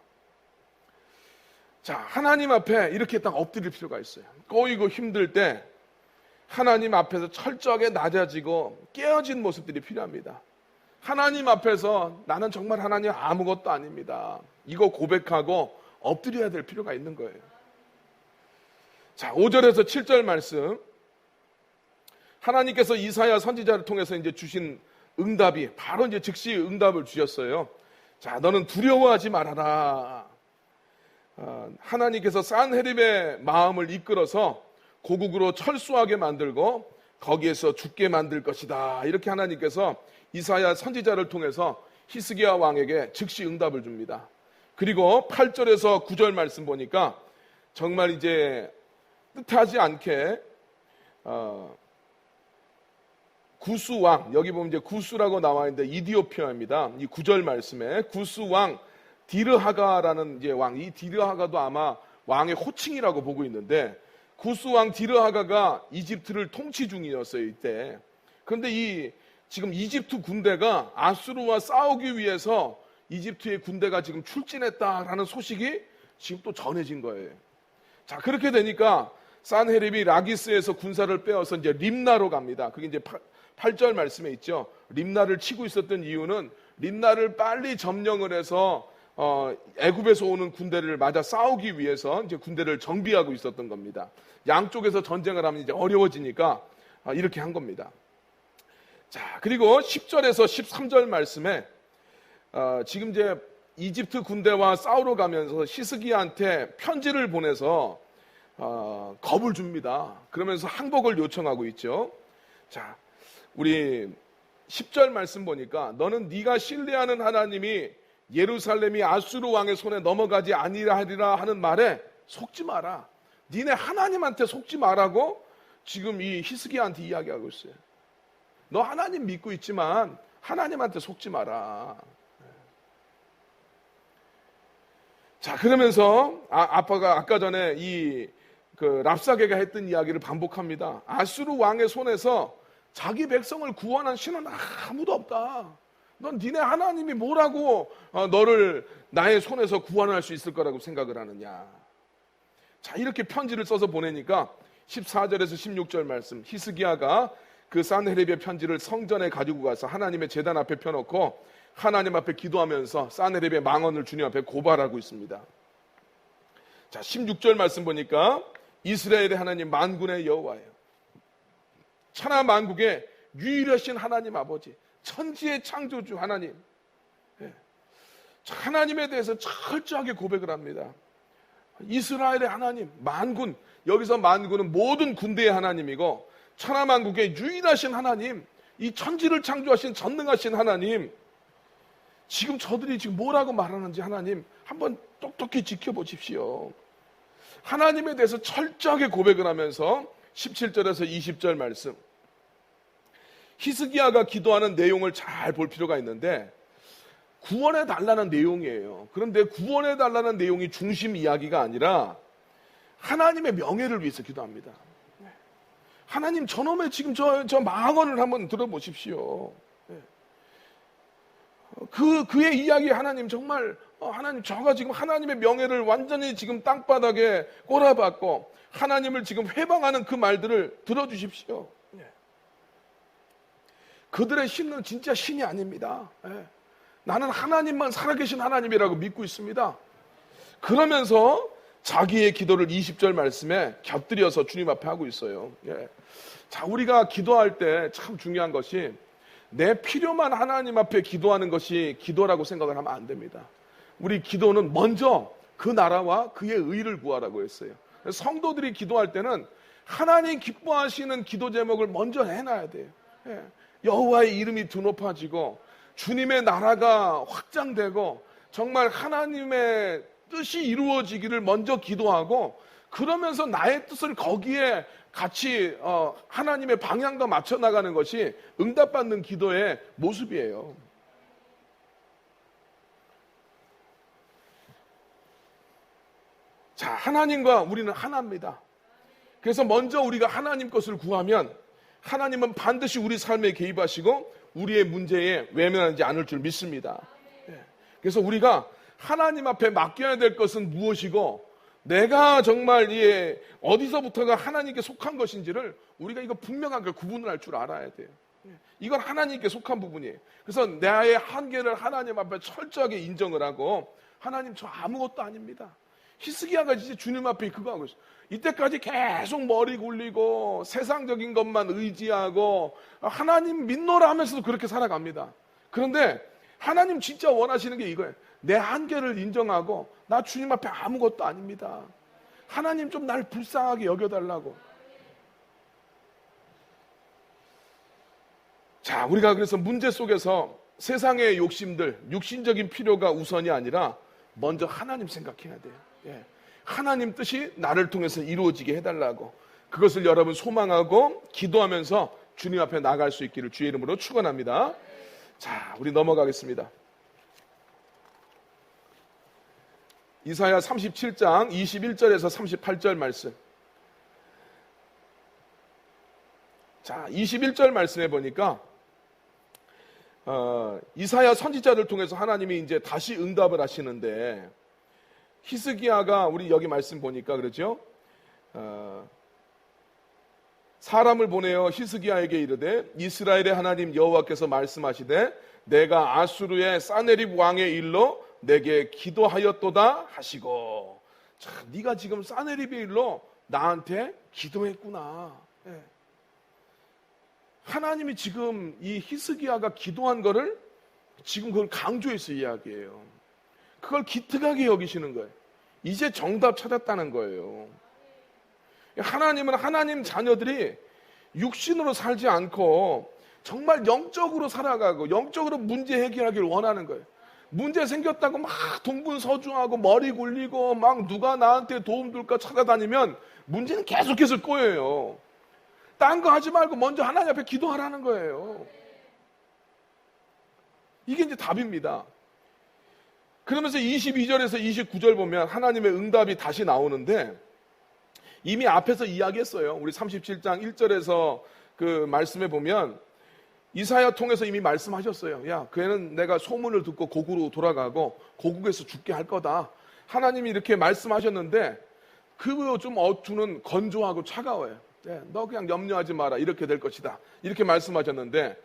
자, 하나님 앞에 이렇게 딱 엎드릴 필요가 있어요. 꼬이고 힘들 때 하나님 앞에서 철저하게 낮아지고 깨어진 모습들이 필요합니다. 하나님 앞에서 나는 정말 하나님 아무것도 아닙니다. 이거 고백하고 엎드려야 될 필요가 있는 거예요. 자, 5절에서 7절 말씀. 하나님께서 이사야 선지자를 통해서 이제 주신 응답이 바로 이제 즉시 응답을 주셨어요. 자, 너는 두려워하지 말아라. 하나님께서 산헤립의 마음을 이끌어서 고국으로 철수하게 만들고 거기에서 죽게 만들 것이다. 이렇게 하나님께서 이사야 선지자를 통해서 히스기야 왕에게 즉시 응답을 줍니다. 그리고 8절에서 9절 말씀 보니까 정말 이제 뜻하지 않게 구스 왕, 여기 보면 이제 구스라고 나와 있는데 이디오피아입니다. 이 9절 말씀에 구스 왕 디르하가라는 이제 왕, 이 디르하가도 아마 왕의 호칭이라고 보고 있는데 구스 왕 디르하가가 이집트를 통치 중이었어요, 이때. 그런데 지금 이집트 군대가 아수르와 싸우기 위해서 이집트의 군대가 지금 출진했다라는 소식이 지금 또 전해진 거예요. 자, 그렇게 되니까 산헤립이 라기스에서 군사를 빼어서 이제 림나로 갑니다. 그게 이제 8절 말씀에 있죠. 림나를 치고 있었던 이유는 림나를 빨리 점령을 해서 애굽에서 오는 군대를 맞아 싸우기 위해서 이제 군대를 정비하고 있었던 겁니다. 양쪽에서 전쟁을 하면 이제 어려워지니까 이렇게 한 겁니다. 자, 그리고 10절에서 13절 말씀에 지금 이제 이집트 군대와 싸우러 가면서 히스기야한테 편지를 보내서 겁을 줍니다. 그러면서 항복을 요청하고 있죠. 자, 우리 10절 말씀 보니까 너는 네가 신뢰하는 하나님이 예루살렘이 아수르 왕의 손에 넘어가지 아니하리라 하는 말에 속지 마라. 니네 하나님한테 속지 말라고 지금 이 히스기야한테 이야기하고 있어요. 너 하나님 믿고 있지만 하나님한테 속지 마라. 자, 그러면서 아빠가 아까 전에 그 랍사게가 했던 이야기를 반복합니다. 아수르 왕의 손에서 자기 백성을 구원한 신은 아무도 없다. 넌 니네 하나님이 뭐라고 너를 나의 손에서 구원할 수 있을 거라고 생각을 하느냐. 자, 이렇게 편지를 써서 보내니까 14절에서 16절 말씀, 히스기야가 그 산헤립의 편지를 성전에 가지고 가서 하나님의 제단 앞에 펴놓고 하나님 앞에 기도하면서 산헤립의 망언을 주님 앞에 고발하고 있습니다. 자, 16절 말씀 보니까 이스라엘의 하나님 만군의 여호와예요. 천하 만국의 유일하신 하나님 아버지, 천지의 창조주 하나님. 하나님에 대해서 철저하게 고백을 합니다. 이스라엘의 하나님, 만군, 여기서 만군은 모든 군대의 하나님이고 천하 만국의 유일하신 하나님, 이 천지를 창조하신 전능하신 하나님, 지금 저들이 지금 뭐라고 말하는지 하나님 한번 똑똑히 지켜보십시오. 하나님에 대해서 철저하게 고백을 하면서 17절에서 20절 말씀, 히스기야가 기도하는 내용을 잘 볼 필요가 있는데 구원해 달라는 내용이에요. 그런데 구원해 달라는 내용이 중심 이야기가 아니라 하나님의 명예를 위해서 기도합니다. 하나님, 저놈의 지금 저 망언을 한번 들어보십시오. 그의 이야기, 하나님 정말 하나님, 저가 지금 하나님의 명예를 완전히 지금 땅바닥에 꼬라박고 하나님을 지금 회방하는 그 말들을 들어주십시오. 그들의 신은 진짜 신이 아닙니다. 나는 하나님만 살아계신 하나님이라고 믿고 있습니다. 그러면서 자기의 기도를 20절 말씀에 곁들여서 주님 앞에 하고 있어요. 자, 우리가 기도할 때 참 중요한 것이 내 필요만 하나님 앞에 기도하는 것이 기도라고 생각을 하면 안 됩니다. 우리 기도는 먼저 그 나라와 그의 의를 구하라고 했어요. 성도들이 기도할 때는 하나님 기뻐하시는 기도 제목을 먼저 해놔야 돼요. 여호와의 이름이 드높아지고 주님의 나라가 확장되고 정말 하나님의 뜻이 이루어지기를 먼저 기도하고, 그러면서 나의 뜻을 거기에 같이 하나님의 방향과 맞춰 나가는 것이 응답받는 기도의 모습이에요. 자, 하나님과 우리는 하나입니다. 그래서 먼저 우리가 하나님 것을 구하면 하나님은 반드시 우리 삶에 개입하시고 우리의 문제에 외면하지 않을 줄 믿습니다. 그래서 우리가 하나님 앞에 맡겨야 될 것은 무엇이고 내가 정말 어디서부터가 하나님께 속한 것인지를 우리가 이거 분명하게 구분을 할 줄 알아야 돼요. 이건 하나님께 속한 부분이에요. 그래서 나의 한계를 하나님 앞에 철저하게 인정을 하고, 하나님 저 아무것도 아닙니다. 히스기야가 이제 주님 앞에 그거 하고 있어요. 이때까지 계속 머리 굴리고 세상적인 것만 의지하고 하나님 믿노라 하면서도 그렇게 살아갑니다. 그런데 하나님 진짜 원하시는 게 이거예요. 내 한계를 인정하고 나 주님 앞에 아무것도 아닙니다. 하나님 좀 날 불쌍하게 여겨달라고. 자, 우리가 그래서 문제 속에서 세상의 욕심들, 육신적인 필요가 우선이 아니라 먼저 하나님 생각해야 돼요. 하나님 뜻이 나를 통해서 이루어지게 해달라고, 그것을 여러분 소망하고 기도하면서 주님 앞에 나갈 수 있기를 주의 이름으로 축원합니다. 자, 우리 넘어가겠습니다. 이사야 37장 21절에서 38절 말씀. 자, 21절 말씀에 보니까 이사야 선지자를 통해서 하나님이 이제 다시 응답을 하시는데, 히스기야가 우리 여기 말씀 보니까 그렇죠? 사람을 보내어 히스기야에게 이르되 이스라엘의 하나님 여호와께서 말씀하시되 내가 아수르의 사네립 왕의 일로 내게 기도하였도다 하시고. 자, 네가 지금 사네립의 일로 나한테 기도했구나. 예. 하나님이 지금 이 히스기야가 기도한 거를 지금 그걸 강조해서 이야기해요. 그걸 기특하게 여기시는 거예요. 이제 정답 찾았다는 거예요. 하나님은 하나님 자녀들이 육신으로 살지 않고 정말 영적으로 살아가고 영적으로 문제 해결하기를 원하는 거예요. 문제 생겼다고 막 동분서주하고 머리 굴리고 막 누가 나한테 도움 줄까 찾아다니면 문제는 계속해서 꼬여요. 딴 거 하지 말고 먼저 하나님 앞에 기도하라는 거예요. 이게 이제 답입니다. 그러면서 22절에서 29절 보면 하나님의 응답이 다시 나오는데 이미 앞에서 이야기했어요. 우리 37장 1절에서 그 말씀에 보면 이사야 통해서 이미 말씀하셨어요. 야, 그 애는 내가 소문을 듣고 고국으로 돌아가고 고국에서 죽게 할 거다. 하나님이 이렇게 말씀하셨는데 그 좀 어투는 건조하고 차가워요. 네, 너 그냥 염려하지 마라. 이렇게 될 것이다. 이렇게 말씀하셨는데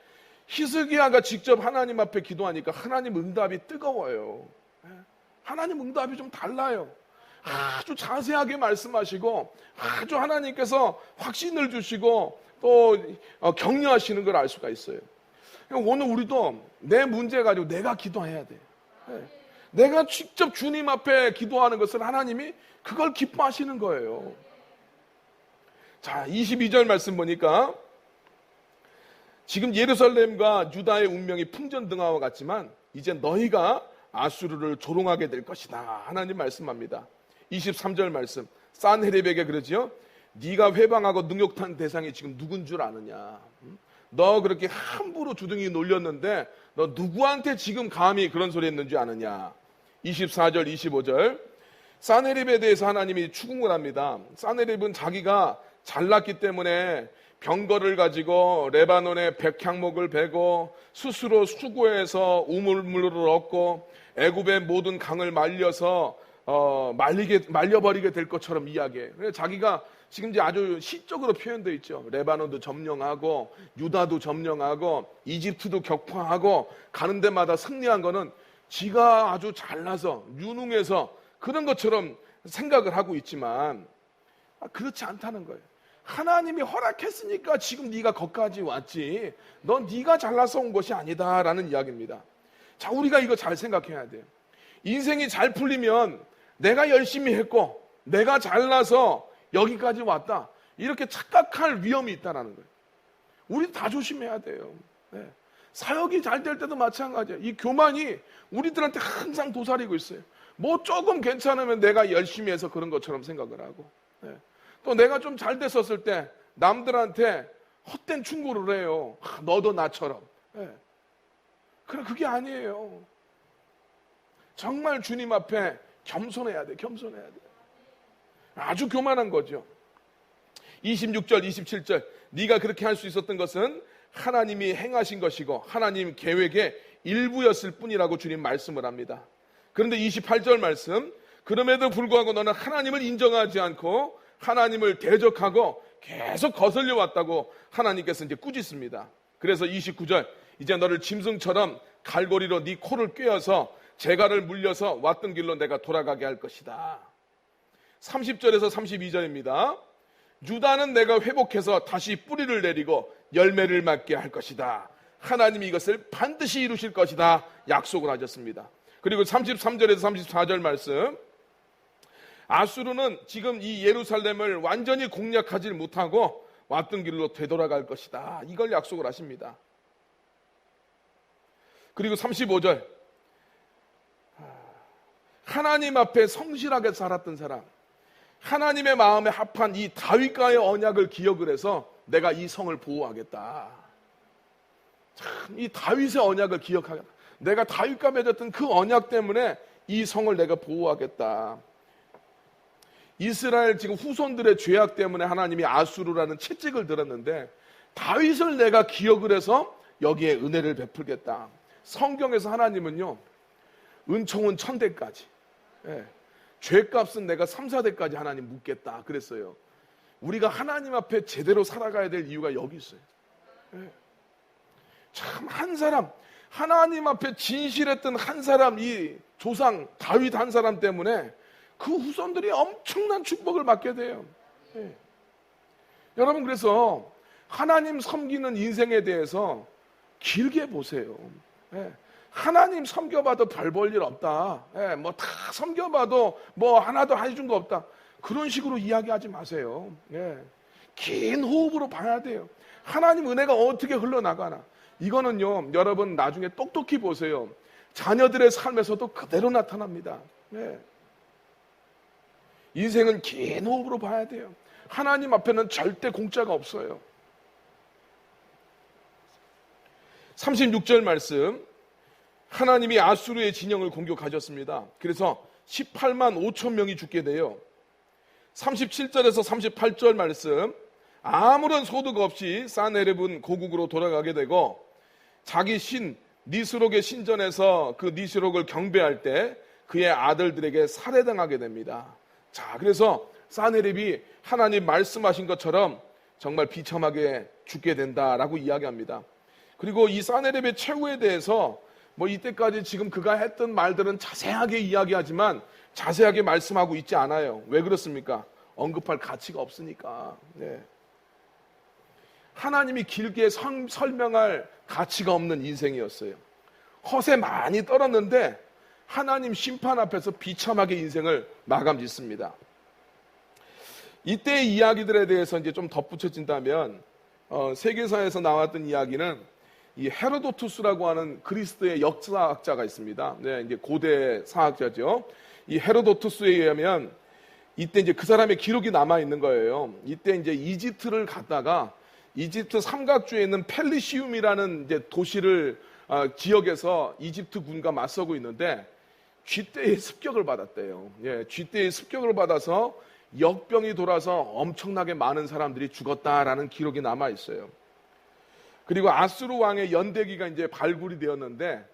히스기야가 직접 하나님 앞에 기도하니까 하나님 응답이 뜨거워요. 네, 하나님 응답이 좀 달라요. 아주 자세하게 말씀하시고 아주 하나님께서 확신을 주시고 또 격려하시는 걸 알 수가 있어요. 오늘 우리도 내 문제 가지고 내가 기도해야 돼. 네, 내가 직접 주님 앞에 기도하는 것을 하나님이 그걸 기뻐하시는 거예요. 자, 22절 말씀 보니까 지금 예루살렘과 유다의 운명이 풍전등화와 같지만 이제 너희가 아수르를 조롱하게 될 것이다. 하나님 말씀합니다. 23절 말씀 산헤립에게 그러지요. 네가 회방하고 능욕한 대상이 지금 누군 줄 아느냐. 너 그렇게 함부로 주둥이 놀렸는데 너 누구한테 지금 감히 그런 소리 했는지 아느냐. 24절 25절 산헤립에 대해서 하나님이 추궁을 합니다. 산헤립은 자기가 잘났기 때문에 병거를 가지고 레바논의 백향목을 베고 스스로 수고해서 우물물을 얻고 애굽의 모든 강을 말려서 말려버리게 될 것처럼 이야기해. 그래서 자기가 지금 이제 아주 시적으로 표현되어 있죠. 레바논도 점령하고 유다도 점령하고 이집트도 격파하고 가는 데마다 승리한 거는 지가 아주 잘나서 유능해서 그런 것처럼 생각을 하고 있지만 그렇지 않다는 거예요. 하나님이 허락했으니까 지금 네가 거기까지 왔지 넌 네가 잘나서 온 것이 아니다라는 이야기입니다. 자, 우리가 이거 잘 생각해야 돼요. 인생이 잘 풀리면 내가 열심히 했고 내가 잘나서 여기까지 왔다 이렇게 착각할 위험이 있다는 거예요. 우리 다 조심해야 돼요. 네. 사역이 잘 될 때도 마찬가지예요. 이 교만이 우리들한테 항상 도사리고 있어요. 뭐 조금 괜찮으면 내가 열심히 해서 그런 것처럼 생각을 하고 네. 또 내가 좀 잘 됐었을 때 남들한테 헛된 충고를 해요. 너도 나처럼. 네. 그래, 그게 아니에요. 정말 주님 앞에 겸손해야 돼. 겸손해야 돼. 아주 교만한 거죠. 26절 27절 네가 그렇게 할 수 있었던 것은 하나님이 행하신 것이고 하나님 계획의 일부였을 뿐이라고 주님 말씀을 합니다. 그런데 28절 말씀 그럼에도 불구하고 너는 하나님을 인정하지 않고 하나님을 대적하고 계속 거슬려 왔다고 하나님께서 이제 꾸짖습니다. 그래서 29절 이제 너를 짐승처럼 갈고리로 네 코를 꿰어서 재갈을 물려서 왔던 길로 내가 돌아가게 할 것이다. 30절에서 32절입니다. 유다는 내가 회복해서 다시 뿌리를 내리고 열매를 맺게 할 것이다. 하나님이 이것을 반드시 이루실 것이다. 약속을 하셨습니다. 그리고 33절에서 34절 말씀 아수르는 지금 이 예루살렘을 완전히 공략하지 못하고 왔던 길로 되돌아갈 것이다. 이걸 약속을 하십니다. 그리고 35절 하나님 앞에 성실하게 살았던 사람 하나님의 마음에 합한 이 다윗과의 언약을 기억을 해서 내가 이 성을 보호하겠다. 참, 이 다윗의 언약을 기억하겠다. 내가 다윗과 맺었던 그 언약 때문에 이 성을 내가 보호하겠다. 이스라엘 지금 후손들의 죄악 때문에 하나님이 아수르라는 채찍을 들었는데 다윗을 내가 기억을 해서 여기에 은혜를 베풀겠다. 성경에서 하나님은요 은총은 1000대까지 죄값은 내가 3, 4대까지 하나님 묻겠다 그랬어요. 우리가 하나님 앞에 제대로 살아가야 될 이유가 여기 있어요. 참 한 사람, 하나님 앞에 진실했던 한 사람, 이 조상 다윗 한 사람 때문에 그 후손들이 엄청난 축복을 받게 돼요. 여러분, 그래서 하나님 섬기는 인생에 대해서 길게 보세요. 하나님 섬겨봐도 별 볼 일 없다. 뭐 다 섬겨봐도 뭐 하나도 해준 거 없다. 그런 식으로 이야기하지 마세요. 긴 호흡으로 봐야 돼요. 하나님 은혜가 어떻게 흘러나가나. 이거는요, 여러분 나중에 똑똑히 보세요. 자녀들의 삶에서도 그대로 나타납니다. 인생은 긴 호흡으로 봐야 돼요. 하나님 앞에는 절대 공짜가 없어요. 36절 말씀, 하나님이 아수르의 진영을 공격하셨습니다. 그래서 18만 5천 명이 죽게 돼요. 37절에서 38절 말씀, 아무런 소득 없이 사네립은 고국으로 돌아가게 되고 자기 신 니스록의 신전에서 그 니스록을 경배할 때 그의 아들들에게 살해당하게 됩니다. 자, 그래서 사네립이 하나님 말씀하신 것처럼 정말 비참하게 죽게 된다라고 이야기합니다. 그리고 이 사네립의 최후에 대해서 뭐 이때까지 지금 그가 했던 말들은 자세하게 이야기하지만 자세하게 말씀하고 있지 않아요. 왜 그렇습니까? 언급할 가치가 없으니까. 하나님이 길게 설명할 가치가 없는 인생이었어요. 허세 많이 떨었는데 하나님 심판 앞에서 비참하게 인생을 마감 짓습니다. 이때의 이야기들에 대해서 이제 좀 덧붙여진다면 세계사에서 나왔던 이야기는 이 헤로도투스라고 하는 그리스도의 역사학자가 있습니다. 이제 고대 사학자죠. 이 헤로도투스에 의하면 이때 이제 그 사람의 기록이 남아 있는 거예요. 이때 이제 이집트를 갔다가 이집트 삼각주에 있는 펠리시움이라는 이제 도시를 지역에서 이집트 군과 맞서고 있는데 쥐떼의 습격을 받았대요. 쥐떼의 습격을 받아서 역병이 돌아서 엄청나게 많은 사람들이 죽었다라는 기록이 남아 있어요. 그리고 아수르 왕의 연대기가 이제 발굴이 되었는데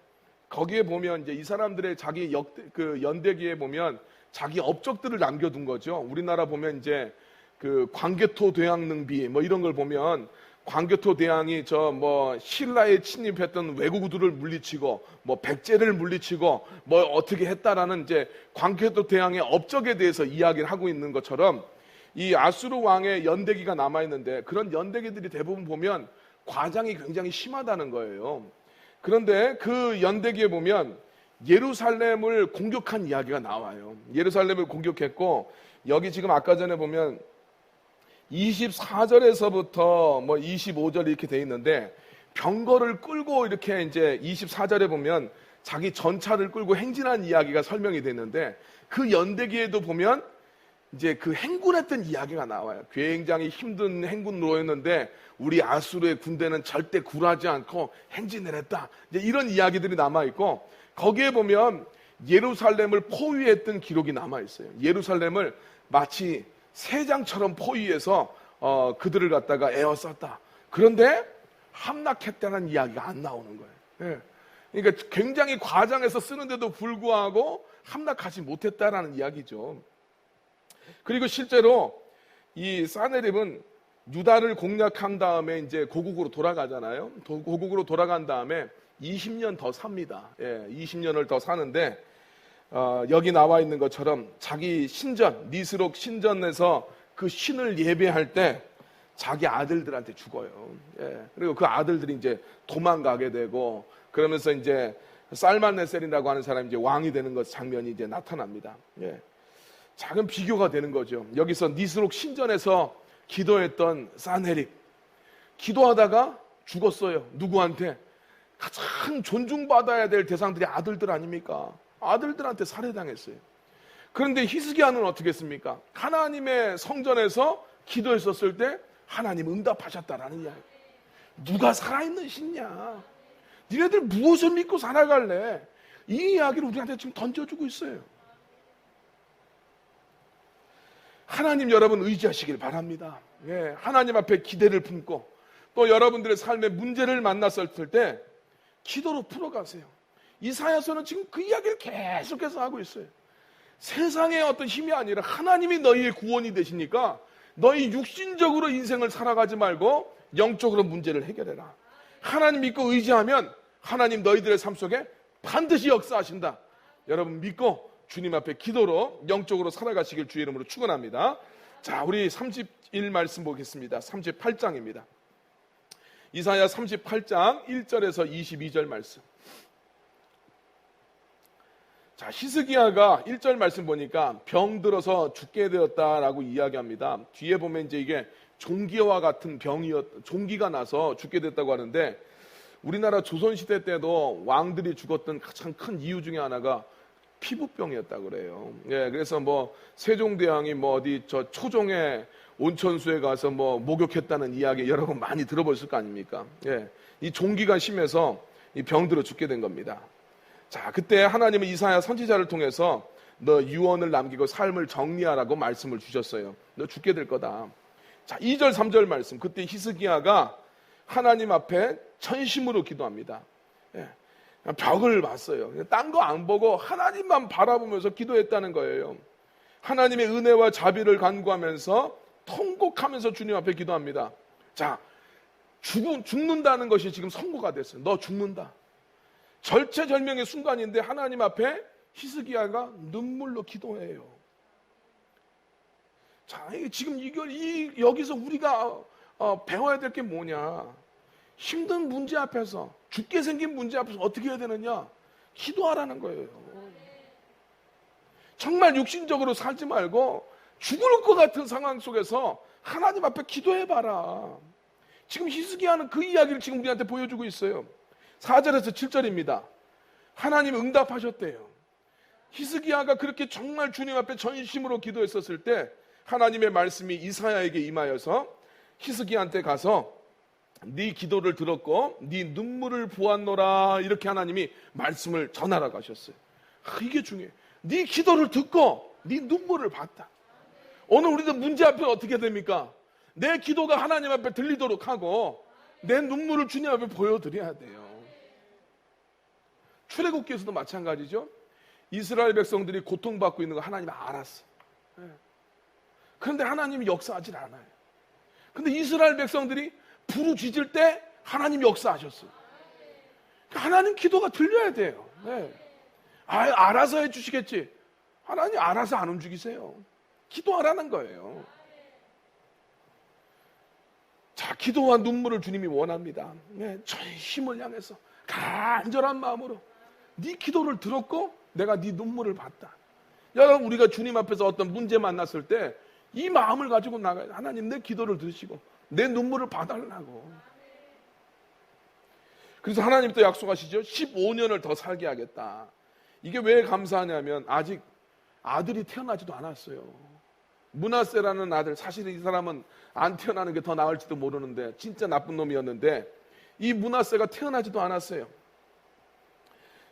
거기에 보면 이제 이 사람들의 자기 그 연대기에 보면 자기 업적들을 남겨둔 거죠. 우리나라 보면 이제 그 광개토 대왕능비 뭐 이런 걸 보면 광개토 대왕이 저 뭐 신라에 침입했던 왜구들을 물리치고 뭐 백제를 물리치고 뭐 어떻게 했다라는 이제 광개토 대왕의 업적에 대해서 이야기를 하고 있는 것처럼 이 아수르 왕의 연대기가 남아 있는데 그런 연대기들이 대부분 보면 과장이 굉장히 심하다는 거예요. 그런데 그 연대기에 보면 예루살렘을 공격한 이야기가 나와요. 예루살렘을 공격했고 여기 지금 아까 전에 보면 24절에서부터 뭐 25절 이렇게 돼 있는데 병거를 끌고 이렇게 이제 24절에 보면 자기 전차를 끌고 행진한 이야기가 설명이 됐는데 그 연대기에도 보면 이제 그 행군했던 이야기가 나와요. 굉장히 힘든 행군로였는데 우리 아수르의 군대는 절대 굴하지 않고 행진을 했다. 이제 이런 이야기들이 남아 있고 거기에 보면 예루살렘을 포위했던 기록이 남아 있어요. 예루살렘을 마치 새장처럼 포위해서 그들을 갖다가 에워쌌다. 그런데 함락했다는 이야기가 안 나오는 거예요. 그러니까 굉장히 과장해서 쓰는데도 불구하고 함락하지 못했다라는 이야기죠. 그리고 실제로 이 사네립은 유다를 공략한 다음에 이제 고국으로 돌아가잖아요. 고국으로 돌아간 다음에 20년 더 삽니다. 20년을 더 사는데 여기 나와 있는 것처럼 자기 신전, 니스록 신전에서 그 신을 예배할 때 자기 아들들한테 죽어요. 그리고 그 아들들이 이제 도망가게 되고 그러면서 이제 살만네셀이라고 하는 사람이 이제 왕이 되는 것 장면이 이제 나타납니다. 작은 비교가 되는 거죠. 여기서 니스록 신전에서 기도했던 사네립 기도하다가 죽었어요. 누구한테? 가장 존중받아야 될 대상들이 아들들 아닙니까? 아들들한테 살해당했어요. 그런데 히스기야는 어떻게 했습니까? 하나님의 성전에서 기도했었을 때 하나님 응답하셨다라는 이야기. 누가 살아있는 신이야? 니네들 무엇을 믿고 살아갈래? 이 이야기를 우리한테 지금 던져주고 있어요. 하나님 여러분 의지하시길 바랍니다. 하나님 앞에 기대를 품고 또 여러분들의 삶의 문제를 만났을 때 기도로 풀어가세요. 이사야서는 지금 그 이야기를 계속해서 하고 있어요. 세상의 어떤 힘이 아니라 하나님이 너희의 구원이 되시니까 너희 육신적으로 인생을 살아가지 말고 영적으로 문제를 해결해라. 하나님 믿고 의지하면 하나님 너희들의 삶 속에 반드시 역사하신다. 여러분 믿고 주님 앞에 기도로 영적으로 살아가시길 주의 이름으로 축원합니다. 자, 우리 31 말씀 보겠습니다. 38장입니다. 이사야 38장 1절에서 22절 말씀. 자, 히스기야가 1절 말씀 보니까 병들어서 죽게 되었다라고 이야기합니다. 뒤에 보면 이제 이게 종기와 같은 종기가 나서 죽게 됐다고 하는데, 우리나라 조선시대 때도 왕들이 죽었던 가장 큰 이유 중에 하나가 피부병이었다고 그래요. 예, 그래서 뭐 세종대왕이 뭐 어디 저 초종의 온천수에 가서 뭐 목욕했다는 이야기 여러 번 많이 들어보셨을 거 아닙니까? 예, 이 종기가 심해서 이 병들어 죽게 된 겁니다. 자, 그때 하나님은 이사야 선지자를 통해서 너 유언을 남기고 삶을 정리하라고 말씀을 주셨어요. 너 죽게 될 거다. 자, 2절 3절 말씀. 그때 히스기야가 하나님 앞에 전심으로 기도합니다. 예, 벽을 봤어요. 딴 거 안 보고 하나님만 바라보면서 기도했다는 거예요. 하나님의 은혜와 자비를 간구하면서 통곡하면서 주님 앞에 기도합니다. 자, 죽는다는 것이 지금 선고가 됐어요. 너 죽는다. 절체절명의 순간인데 하나님 앞에 히스기야가 눈물로 기도해요. 자, 지금 여기서 우리가 배워야 될 게 뭐냐? 힘든 문제 앞에서, 죽게 생긴 문제 앞에서 어떻게 해야 되느냐? 기도하라는 거예요. 정말 육신적으로 살지 말고 죽을 것 같은 상황 속에서 하나님 앞에 기도해봐라. 지금 히스기야는 그 이야기를 지금 우리한테 보여주고 있어요. 4절에서 7절입니다. 하나님 응답하셨대요. 히스기야가 그렇게 정말 주님 앞에 전심으로 기도했었을 때 하나님의 말씀이 이사야에게 임하여서 히스기야한테 가서 네 기도를 들었고 네 눈물을 보았노라, 이렇게 하나님이 말씀을 전하라고 하셨어요. 이게 중요해요. 네 기도를 듣고 네 눈물을 봤다. 오늘 우리도 문제 앞에 어떻게 됩니까? 내 기도가 하나님 앞에 들리도록 하고 내 눈물을 주님 앞에 보여드려야 돼요. 출애굽기에서도 마찬가지죠. 이스라엘 백성들이 고통받고 있는 거 하나님이 알았어. 그런데 하나님이 역사하질 않아요. 근데 이스라엘 백성들이 부르짖을 때 하나님이 역사하셨어요. 하나님 기도가 들려야 돼요. 네. 알아서 해주시겠지. 하나님 알아서 안 움직이세요. 기도하라는 거예요. 자, 기도와 눈물을 주님이 원합니다. 네, 저의 힘을 향해서 간절한 마음으로 네 기도를 들었고 내가 네 눈물을 봤다. 여러분, 우리가 주님 앞에서 어떤 문제 만났을 때 이 마음을 가지고 나가요. 하나님, 내 기도를 들으시고 내 눈물을 봐달라고. 그래서 하나님 또 약속하시죠. 15년을 더 살게 하겠다. 이게 왜 감사하냐면 아직 아들이 태어나지도 않았어요. 므낫세라는 아들, 사실 이 사람은 안 태어나는 게 더 나을지도 모르는데 진짜 나쁜 놈이었는데 이 므낫세가 태어나지도 않았어요.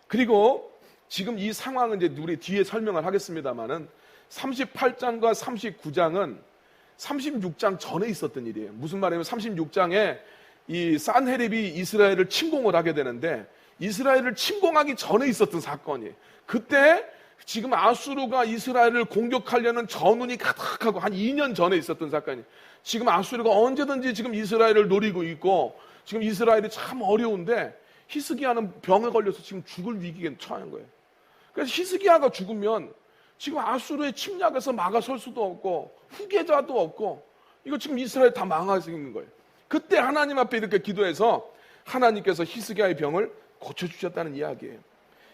그리고 지금 이 상황은 이제 우리 뒤에 설명을 하겠습니다만은 38장과 39장은 36장 전에 있었던 일이에요. 무슨 말이냐면 36장에 이 산헤립이 이스라엘을 침공을 하게 되는데 이스라엘을 침공하기 전에 있었던 사건이에요. 그때 지금 아수르가 이스라엘을 공격하려는 전운이 가득하고 한 2년 전에 있었던 사건이에요. 지금 아수르가 언제든지 지금 이스라엘을 노리고 있고 지금 이스라엘이 참 어려운데 히스기야는 병에 걸려서 지금 죽을 위기에 처한 거예요. 그래서 히스기야가 죽으면 지금 아수르의 침략에서 막아설 수도 없고 후계자도 없고 이거 지금 이스라엘 다 망하게 있는 거예요. 그때 하나님 앞에 이렇게 기도해서 하나님께서 히스기야의 병을 고쳐주셨다는 이야기예요.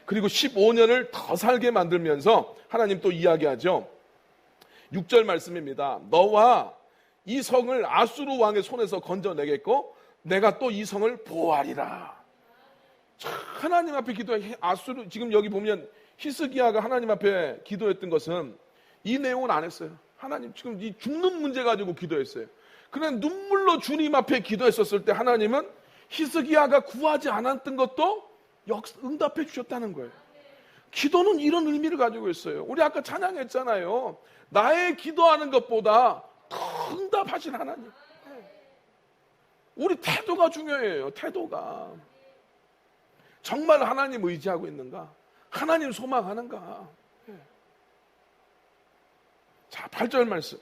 그리고 15년을 더 살게 만들면서 하나님 또 이야기하죠. 6절 말씀입니다. 너와 이 성을 아수르 왕의 손에서 건져내겠고 내가 또 이 성을 보호하리라. 하나님 앞에 기도해. 아수르, 지금 여기 보면 히스기야가 하나님 앞에 기도했던 것은 이 내용은 안 했어요. 하나님, 지금 이 죽는 문제 가지고 기도했어요. 그냥 눈물로 주님 앞에 기도했었을 때 하나님은 히스기야가 구하지 않았던 것도 응답해 주셨다는 거예요. 기도는 이런 의미를 가지고 있어요. 우리 아까 찬양했잖아요. 나의 기도하는 것보다 더 응답하신 하나님. 우리 태도가 중요해요. 태도가. 정말 하나님 의지하고 있는가? 하나님 소망하는가? 자, 8절 말씀.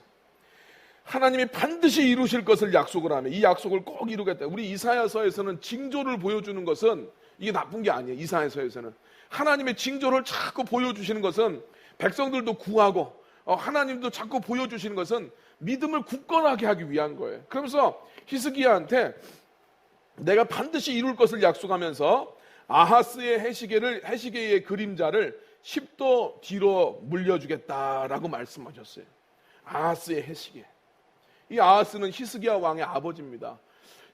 하나님이 반드시 이루실 것을 약속을 하면 이 약속을 꼭 이루겠다. 우리 이사야서에서는 징조를 보여주는 것은 이게 나쁜 게 아니에요. 이사야서에서는 하나님의 징조를 자꾸 보여주시는 것은 백성들도 구하고 하나님도 자꾸 보여주시는 것은 믿음을 굳건하게 하기 위한 거예요. 그러면서 히스기야한테 내가 반드시 이룰 것을 약속하면서 아하스의 해시계의 그림자를 10도 뒤로 물려주겠다라고 말씀하셨어요. 아하스의 해시계. 이 아하스는 히스기야 왕의 아버지입니다.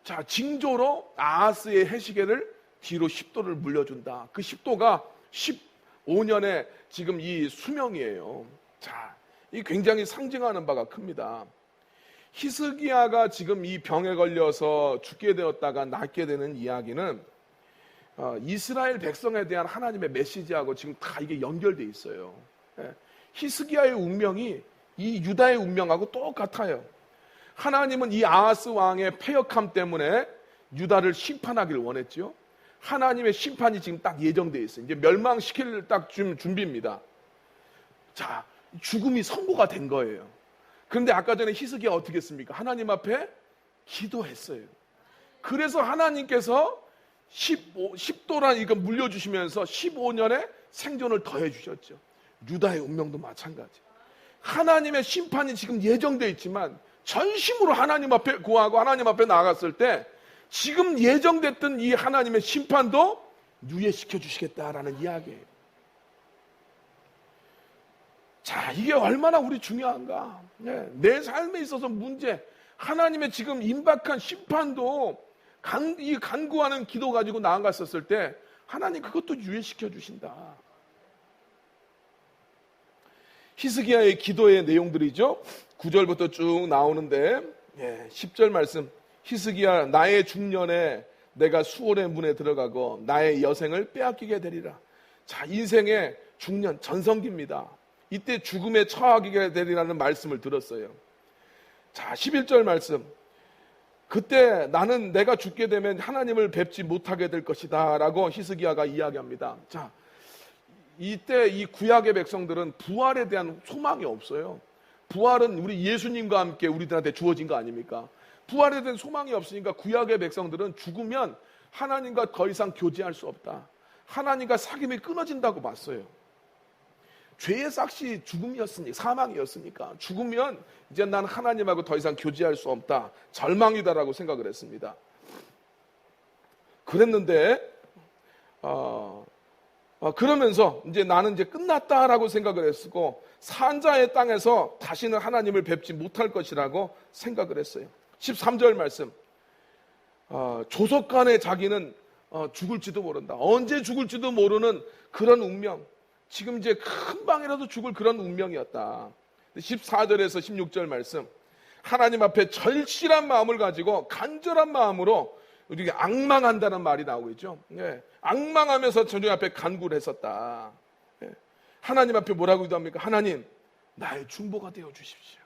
자, 징조로 아하스의 해시계를 뒤로 10도를 물려준다. 그 10도가 15년의 지금 이 수명이에요. 자, 이 굉장히 상징하는 바가 큽니다. 히스기야가 지금 이 병에 걸려서 죽게 되었다가 낫게 되는 이야기는 이스라엘 백성에 대한 하나님의 메시지하고 지금 다 이게 연결돼 있어요. 히스기야의 운명이 이 유다의 운명하고 똑같아요. 하나님은 이 아하스 왕의 패역함 때문에 유다를 심판하기를 원했죠. 하나님의 심판이 지금 딱 예정돼 있어요. 이제 멸망시킬 딱 준비입니다. 자, 죽음이 선고가 된 거예요. 그런데 아까 전에 히스기야 어떻게 했습니까? 하나님 앞에 기도했어요. 그래서 하나님께서 10도란 이거 물려주시면서 15년의 생존을 더해 주셨죠. 유다의 운명도 마찬가지. 하나님의 심판이 지금 예정돼 있지만 전심으로 하나님 앞에 구하고 하나님 앞에 나아갔을 때 지금 예정됐던 이 하나님의 심판도 유예시켜 주시겠다라는 이야기예요. 자, 이게 얼마나 우리 중요한가. 내 삶에 있어서 문제, 하나님의 지금 임박한 심판도 이 간구하는 기도 가지고 나아갔었을 때 하나님 그것도 유예시켜 주신다. 히스기야의 기도의 내용들이죠. 9절부터 쭉 나오는데 10절 말씀. 히스기야, 나의 중년에 내가 수월의 문에 들어가고 나의 여생을 빼앗기게 되리라. 자, 인생의 중년, 전성기입니다. 이때 죽음에 처하게 되리라는 말씀을 들었어요. 자, 11절 말씀. 그때 나는 내가 죽게 되면 하나님을 뵙지 못하게 될 것이다 라고 히스기야가 이야기합니다. 자, 이때 이 구약의 백성들은 부활에 대한 소망이 없어요. 부활은 우리 예수님과 함께 우리들한테 주어진 거 아닙니까? 부활에 대한 소망이 없으니까 구약의 백성들은 죽으면 하나님과 더 이상 교제할 수 없다. 하나님과 사귐이 끊어진다고 봤어요. 죄의 삭시 죽음이었으니까, 사망이었으니까 죽으면 이제 난 하나님하고 더 이상 교제할 수 없다. 절망이다라고 생각을 했습니다. 그랬는데 그러면서 이제 나는 이제 끝났다라고 생각을 했고 산자의 땅에서 다시는 하나님을 뵙지 못할 것이라고 생각을 했어요. 13절 말씀. 조석간에 자기는 죽을지도 모른다. 언제 죽을지도 모르는 그런 운명. 지금 이제 금방이라도 죽을 그런 운명이었다. 14절에서 16절 말씀. 하나님 앞에 절실한 마음을 가지고 간절한 마음으로 우리가 앙망한다는 말이 나오고 있죠. 앙망하면서 주님 앞에 간구를 했었다. 하나님 앞에 뭐라고 기도합니까? 하나님, 나의 중보가 되어 주십시오.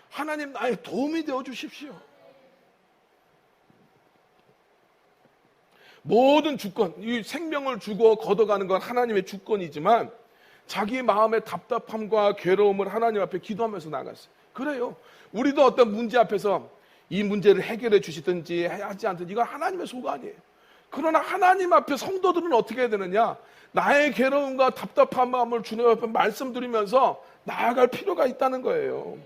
하나님, 나의 도움이 되어 주십시오. 모든 주권, 이 생명을 주고 걷어가는 건 하나님의 주권이지만 자기 마음의 답답함과 괴로움을 하나님 앞에 기도하면서 나갔어요. 그래요. 우리도 어떤 문제 앞에서 이 문제를 해결해 주시든지 하지 않든지 이건 하나님의 소관이에요. 그러나 하나님 앞에 성도들은 어떻게 해야 되느냐? 나의 괴로움과 답답한 마음을 주님 앞에 말씀드리면서 나아갈 필요가 있다는 거예요.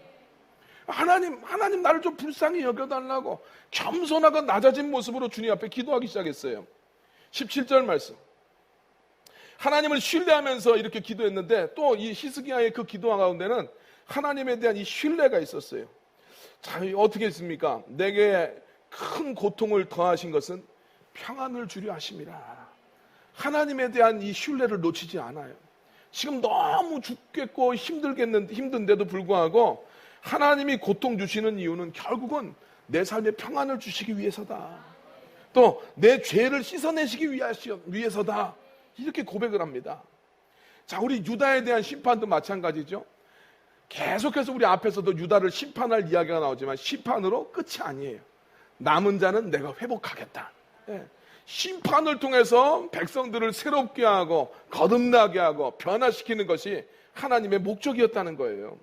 하나님 나를 좀 불쌍히 여겨달라고 겸손하고 낮아진 모습으로 주님 앞에 기도하기 시작했어요. 17절 말씀. 하나님을 신뢰하면서 이렇게 기도했는데 또 이 히스기야의 그 기도 가운데는 하나님에 대한 이 신뢰가 있었어요. 자, 어떻게 했습니까? 내게 큰 고통을 더하신 것은 평안을 주려 하심이라. 하나님에 대한 이 신뢰를 놓치지 않아요. 지금 너무 죽겠고 힘든데도 불구하고 하나님이 고통 주시는 이유는 결국은 내 삶에 평안을 주시기 위해서다. 또 내 죄를 씻어내시기 위해서다. 이렇게 고백을 합니다. 자, 우리 유다에 대한 심판도 마찬가지죠. 계속해서 우리 앞에서도 유다를 심판할 이야기가 나오지만 심판으로 끝이 아니에요. 남은 자는 내가 회복하겠다. 심판을 통해서 백성들을 새롭게 하고 거듭나게 하고 변화시키는 것이 하나님의 목적이었다는 거예요.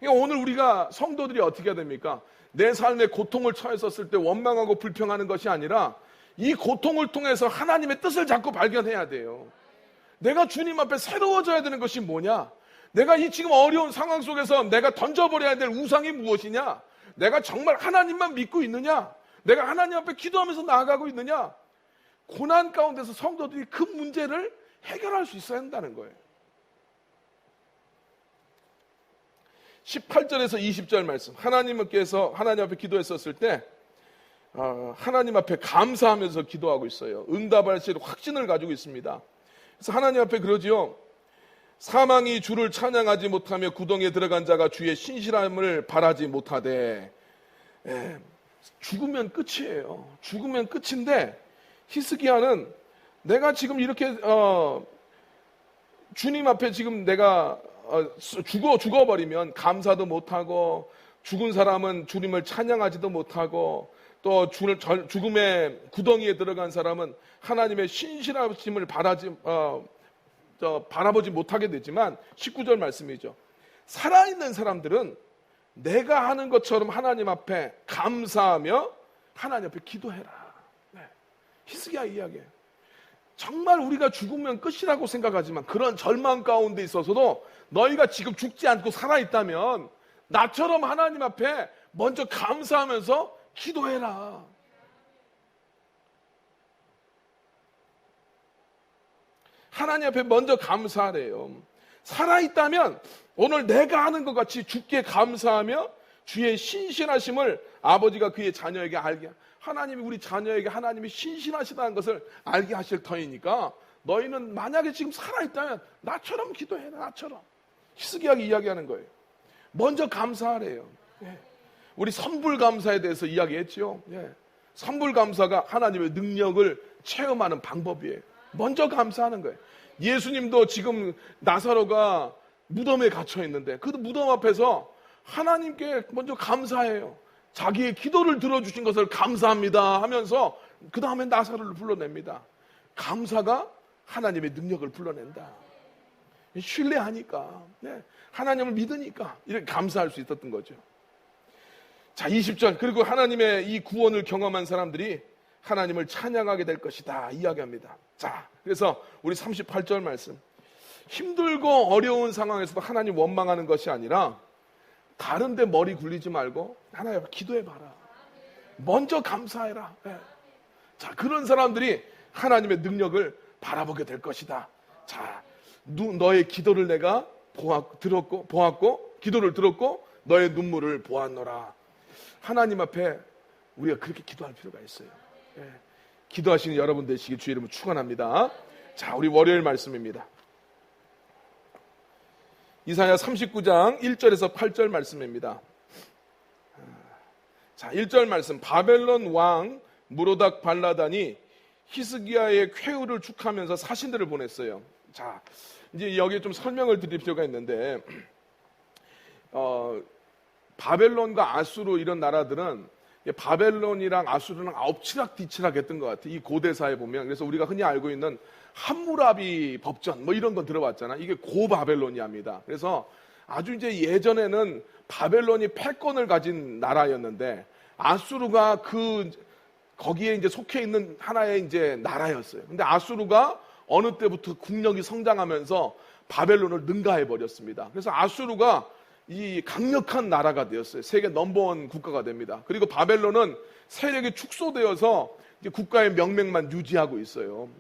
그러니까 오늘 우리가 성도들이 어떻게 해야 됩니까? 내 삶에 고통을 처했었을 때 원망하고 불평하는 것이 아니라 이 고통을 통해서 하나님의 뜻을 자꾸 발견해야 돼요. 내가 주님 앞에 새로워져야 되는 것이 뭐냐? 내가 이 지금 어려운 상황 속에서 내가 던져버려야 될 우상이 무엇이냐? 내가 정말 하나님만 믿고 있느냐? 내가 하나님 앞에 기도하면서 나아가고 있느냐? 고난 가운데서 성도들이 그 문제를 해결할 수 있어야 한다는 거예요. 18절에서 20절 말씀, 하나님께서 하나님 앞에 기도했었을 때 하나님 앞에 감사하면서 기도하고 있어요. 응답할 확신을 가지고 있습니다. 그래서 하나님 앞에 그러지요. 사망이 주를 찬양하지 못하며 구덩이에 들어간 자가 주의 신실함을 바라지 못하되. 죽으면 끝이에요. 죽으면 끝인데 히스기야는 내가 지금 이렇게 주님 앞에 지금 내가 죽어버리면 감사도 못하고, 죽은 사람은 주님을 찬양하지도 못하고, 또 죽음의 구덩이에 들어간 사람은 하나님의 신실하심을 바라보지 못하게 되지만 19절 말씀이죠. 살아있는 사람들은 내가 하는 것처럼 하나님 앞에 감사하며 하나님 앞에 기도해라. 히스기야 이야기예요. 정말 우리가 죽으면 끝이라고 생각하지만 그런 절망 가운데 있어서도 너희가 지금 죽지 않고 살아있다면 나처럼 하나님 앞에 먼저 감사하면서 기도해라. 하나님 앞에 먼저 감사하래요. 살아있다면 오늘 내가 하는 것 같이 주께 감사하며 주의 신실하심을 아버지가 그의 자녀에게 알게, 하나님이 우리 자녀에게 하나님이 신실하시다는 것을 알게 하실 터이니까 너희는 만약에 지금 살아있다면 나처럼 기도해라. 나처럼. 히스기야가 이야기하는 거예요. 먼저 감사하래요. 우리 선불감사에 대해서 이야기했죠. 선불감사가 하나님의 능력을 체험하는 방법이에요. 먼저 감사하는 거예요. 예수님도 지금 나사로가 무덤에 갇혀 있는데 그 무덤 앞에서 하나님께 먼저 감사해요. 자기의 기도를 들어주신 것을 감사합니다 하면서 그 다음에 나사로를 불러냅니다. 감사가 하나님의 능력을 불러낸다. 신뢰하니까, 하나님을 믿으니까 이렇게 감사할 수 있었던 거죠. 자, 20절. 그리고 하나님의 이 구원을 경험한 사람들이 하나님을 찬양하게 될 것이다 이야기합니다. 자, 그래서 우리 38절 말씀, 힘들고 어려운 상황에서도 하나님 원망하는 것이 아니라 다른 데 머리 굴리지 말고 하나님 앞에 기도해봐라. 먼저 감사해라. 자, 그런 사람들이 하나님의 능력을 바라보게 될 것이다. 자, 너의 기도를 내가 보았고 기도를 들었고 너의 눈물을 보았노라. 하나님 앞에 우리가 그렇게 기도할 필요가 있어요. 기도하시는 여러분 되시길 주의 이름으로 축원합니다. 자, 우리 월요일 말씀입니다. 이사야 39장 1절에서 8절 말씀입니다. 자, 1절 말씀. 바벨론 왕 무로닥 발라단이 히스기야의 쾌유를 축하하면서 사신들을 보냈어요. 자, 이제 여기에 좀 설명을 드릴 필요가 있는데, 바벨론과 아수르 이런 나라들은 바벨론이랑 아수르랑 엎치락뒤치락 했던 것 같아요. 이 고대사에 보면. 그래서 우리가 흔히 알고 있는 함무라비 법전 뭐 이런 거 들어봤잖아. 이게 고바벨로니아입니다. 그래서 아주 이제 예전에는 바벨론이 패권을 가진 나라였는데 아수르가 거기에 이제 속해 있는 하나의 이제 나라였어요. 근데 아수르가 어느 때부터 국력이 성장하면서 바벨론을 능가해 버렸습니다. 그래서 아수르가 이 강력한 나라가 되었어요. 세계 넘버원 국가가 됩니다. 그리고 바벨론은 세력이 축소되어서 이제 국가의 명맥만 유지하고 있어요.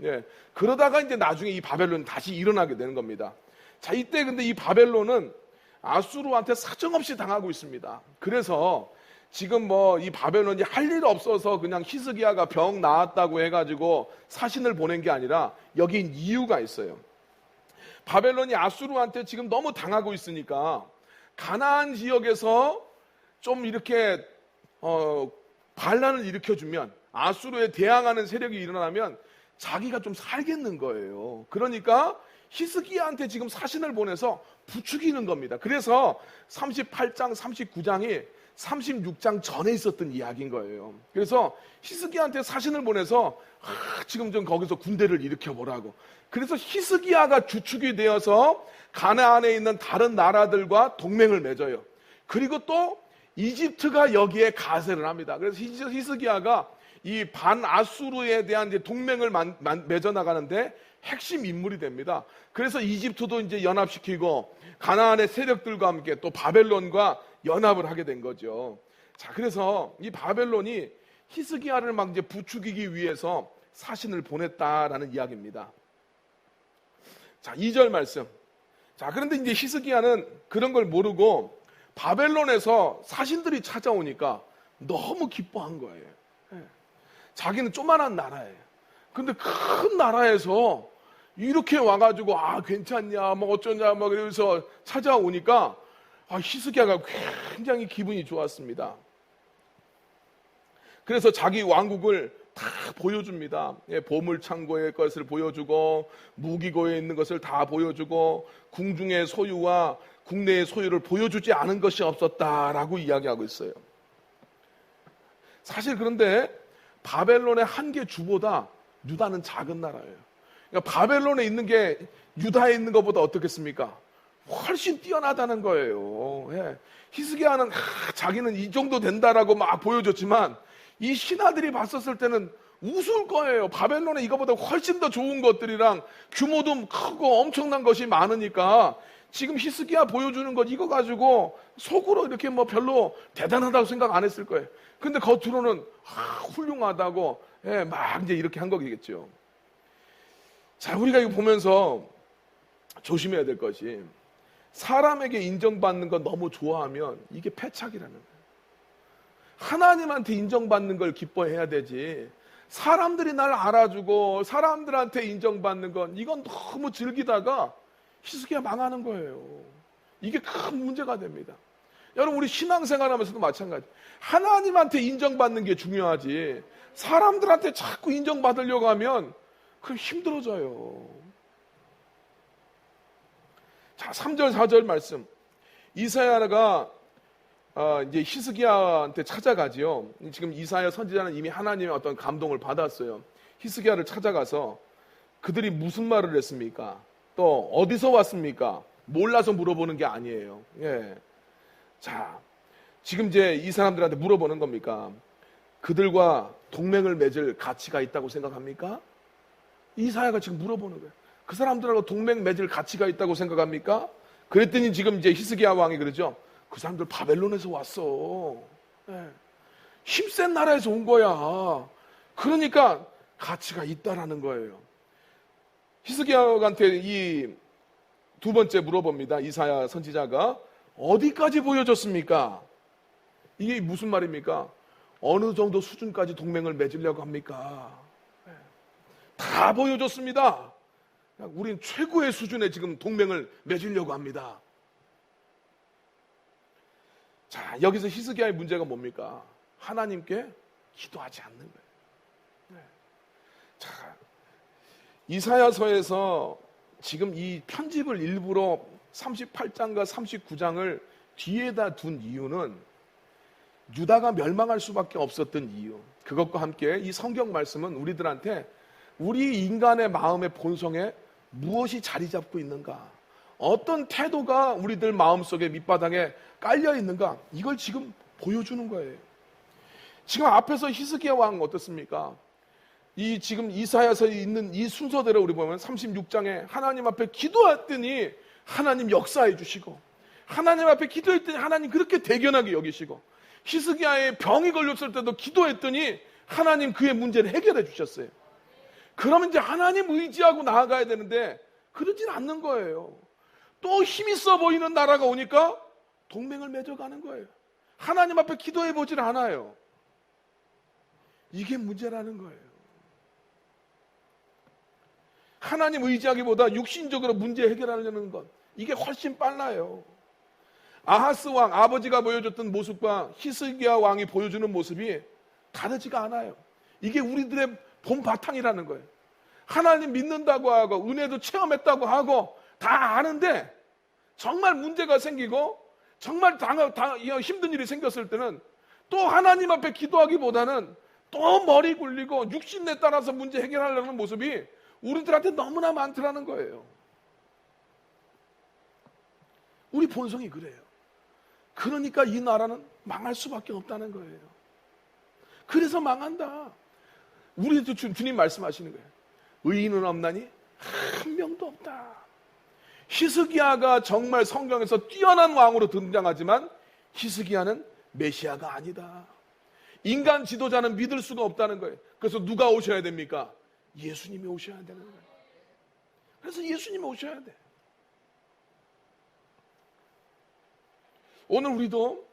그러다가 이제 나중에 이 바벨론이 다시 일어나게 되는 겁니다. 자, 이때 근데 이 바벨론은 아수르한테 사정없이 당하고 있습니다. 그래서 지금 뭐 이 바벨론이 할 일 없어서 그냥 히스기야가 병 나았다고 해가지고 사신을 보낸 게 아니라 여긴 이유가 있어요. 바벨론이 아수르한테 지금 너무 당하고 있으니까 가나안 지역에서 좀 이렇게 반란을 일으켜주면, 아수르에 대항하는 세력이 일어나면 자기가 좀 살겠는 거예요. 그러니까 히스기야한테 지금 사신을 보내서 부추기는 겁니다. 그래서 38장, 39장이 36장 전에 있었던 이야기인 거예요. 그래서 히스기야한테 사신을 보내서 지금 좀 거기서 군대를 일으켜보라고. 그래서 히스기야가 주축이 되어서 가나안에 있는 다른 나라들과 동맹을 맺어요. 그리고 또 이집트가 여기에 가세를 합니다. 그래서 히스기야가 이 반아수르에 대한 이제 동맹을 맺어 나가는데 핵심 인물이 됩니다. 그래서 이집트도 이제 연합시키고 가나안의 세력들과 함께 또 바벨론과 연합을 하게 된 거죠. 자, 그래서 이 바벨론이 히스기야를 막 이제 부추기기 위해서 사신을 보냈다라는 이야기입니다. 자, 2절 말씀. 자, 그런데 이제 히스기야는 그런 걸 모르고 바벨론에서 사신들이 찾아오니까 너무 기뻐한 거예요. 자기는 조그만한 나라예요. 근데 큰 나라에서 이렇게 와가지고 괜찮냐 뭐 어쩌냐 뭐 그러면서 찾아오니까 히스기야가 굉장히 기분이 좋았습니다. 그래서 자기 왕국을 다 보여줍니다. 보물창고의 것을 보여주고 무기고에 있는 것을 다 보여주고 궁중의 소유와 국내의 소유를 보여주지 않은 것이 없었다라고 이야기하고 있어요. 사실 그런데 바벨론의 한 개 주보다 유다는 작은 나라예요. 그러니까 바벨론에 있는 게 유다에 있는 것보다 어떻겠습니까? 훨씬 뛰어나다는 거예요. 히스기야는 자기는 이 정도 된다라고 막 보여줬지만 이 신하들이 봤었을 때는 웃을 거예요. 바벨론에 이거보다 훨씬 더 좋은 것들이랑 규모도 크고 엄청난 것이 많으니까 지금 히스기야 보여주는 것 이거 가지고 속으로 이렇게 뭐 별로 대단하다고 생각 안 했을 거예요. 근데 겉으로는 훌륭하다고 막 이제 이렇게 한 거겠죠. 자, 우리가 이거 보면서 조심해야 될 것이 사람에게 인정받는 거 너무 좋아하면 이게 패착이라는 거예요. 하나님한테 인정받는 걸 기뻐해야 되지 사람들이 날 알아주고 사람들한테 인정받는 건 이건 너무 즐기다가 히스기야 망하는 거예요. 이게 큰 문제가 됩니다. 여러분 우리 신앙생활하면서도 마찬가지. 하나님한테 인정받는 게 중요하지 사람들한테 자꾸 인정받으려고 하면 그럼 힘들어져요. 자, 3절 4절 말씀. 이사야가 이제 히스기야한테 찾아가지요. 지금 이사야 선지자는 이미 하나님의 어떤 감동을 받았어요. 히스기야를 찾아가서 그들이 무슨 말을 했습니까? 또 어디서 왔습니까? 몰라서 물어보는 게 아니에요. 자, 지금 이제 이 사람들한테 물어보는 겁니까? 그들과 동맹을 맺을 가치가 있다고 생각합니까? 이사야가 지금 물어보는 거예요. 그 사람들하고 동맹 맺을 가치가 있다고 생각합니까? 그랬더니 지금 이제 히스기야 왕이 그러죠. 그 사람들 바벨론에서 왔어. 힘센 나라에서 온 거야. 그러니까 가치가 있다라는 거예요. 히스기야한테 이 두 번째 물어봅니다. 이사야 선지자가 어디까지 보여줬습니까? 이게 무슨 말입니까? 어느 정도 수준까지 동맹을 맺으려고 합니까? 다 보여줬습니다. 우린 최고의 수준의 지금 동맹을 맺으려고 합니다. 자, 여기서 히스기야의 문제가 뭡니까? 하나님께 기도하지 않는 거예요. 자, 이사야서에서 지금 이 편집을 일부러 38장과 39장을 뒤에다 둔 이유는 유다가 멸망할 수밖에 없었던 이유. 그것과 함께 이 성경 말씀은 우리들한테 우리 인간의 마음의 본성에 무엇이 자리 잡고 있는가, 어떤 태도가 우리들 마음속에 밑바닥에 깔려 있는가, 이걸 지금 보여주는 거예요. 지금 앞에서 히스기야 왕은 어떻습니까? 이 지금 이사야서에 있는 이 순서대로 우리 보면 36장에 하나님 앞에 기도했더니 하나님 역사해 주시고, 하나님 앞에 기도했더니 하나님 그렇게 대견하게 여기시고, 히스기야의 병이 걸렸을 때도 기도했더니 하나님 그의 문제를 해결해 주셨어요. 그러면 이제 하나님 의지하고 나아가야 되는데 그러진 않는 거예요. 또 힘있어 보이는 나라가 오니까 동맹을 맺어가는 거예요. 하나님 앞에 기도해 보질 않아요. 이게 문제라는 거예요. 하나님 의지하기보다 육신적으로 문제 해결하려는 것, 이게 훨씬 빨라요. 아하스 왕, 아버지가 보여줬던 모습과 히스기야 왕이 보여주는 모습이 다르지가 않아요. 이게 우리들의 본 바탕이라는 거예요. 하나님 믿는다고 하고 은혜도 체험했다고 하고 다 아는데 정말 문제가 생기고 정말 힘든 일이 생겼을 때는 또 하나님 앞에 기도하기보다는 또 머리 굴리고 육신에 따라서 문제 해결하려는 모습이 우리들한테 너무나 많더라는 거예요. 우리 본성이 그래요. 그러니까 이 나라는 망할 수밖에 없다는 거예요. 그래서 망한다. 우리도 주님 말씀하시는 거예요. 의인은 없나니 한 명도 없다. 히스기야가 정말 성경에서 뛰어난 왕으로 등장하지만 히스기야는 메시아가 아니다. 인간 지도자는 믿을 수가 없다는 거예요. 그래서 누가 오셔야 됩니까? 예수님이 오셔야 되는 거예요. 그래서 예수님이 오셔야 돼. 오늘 우리도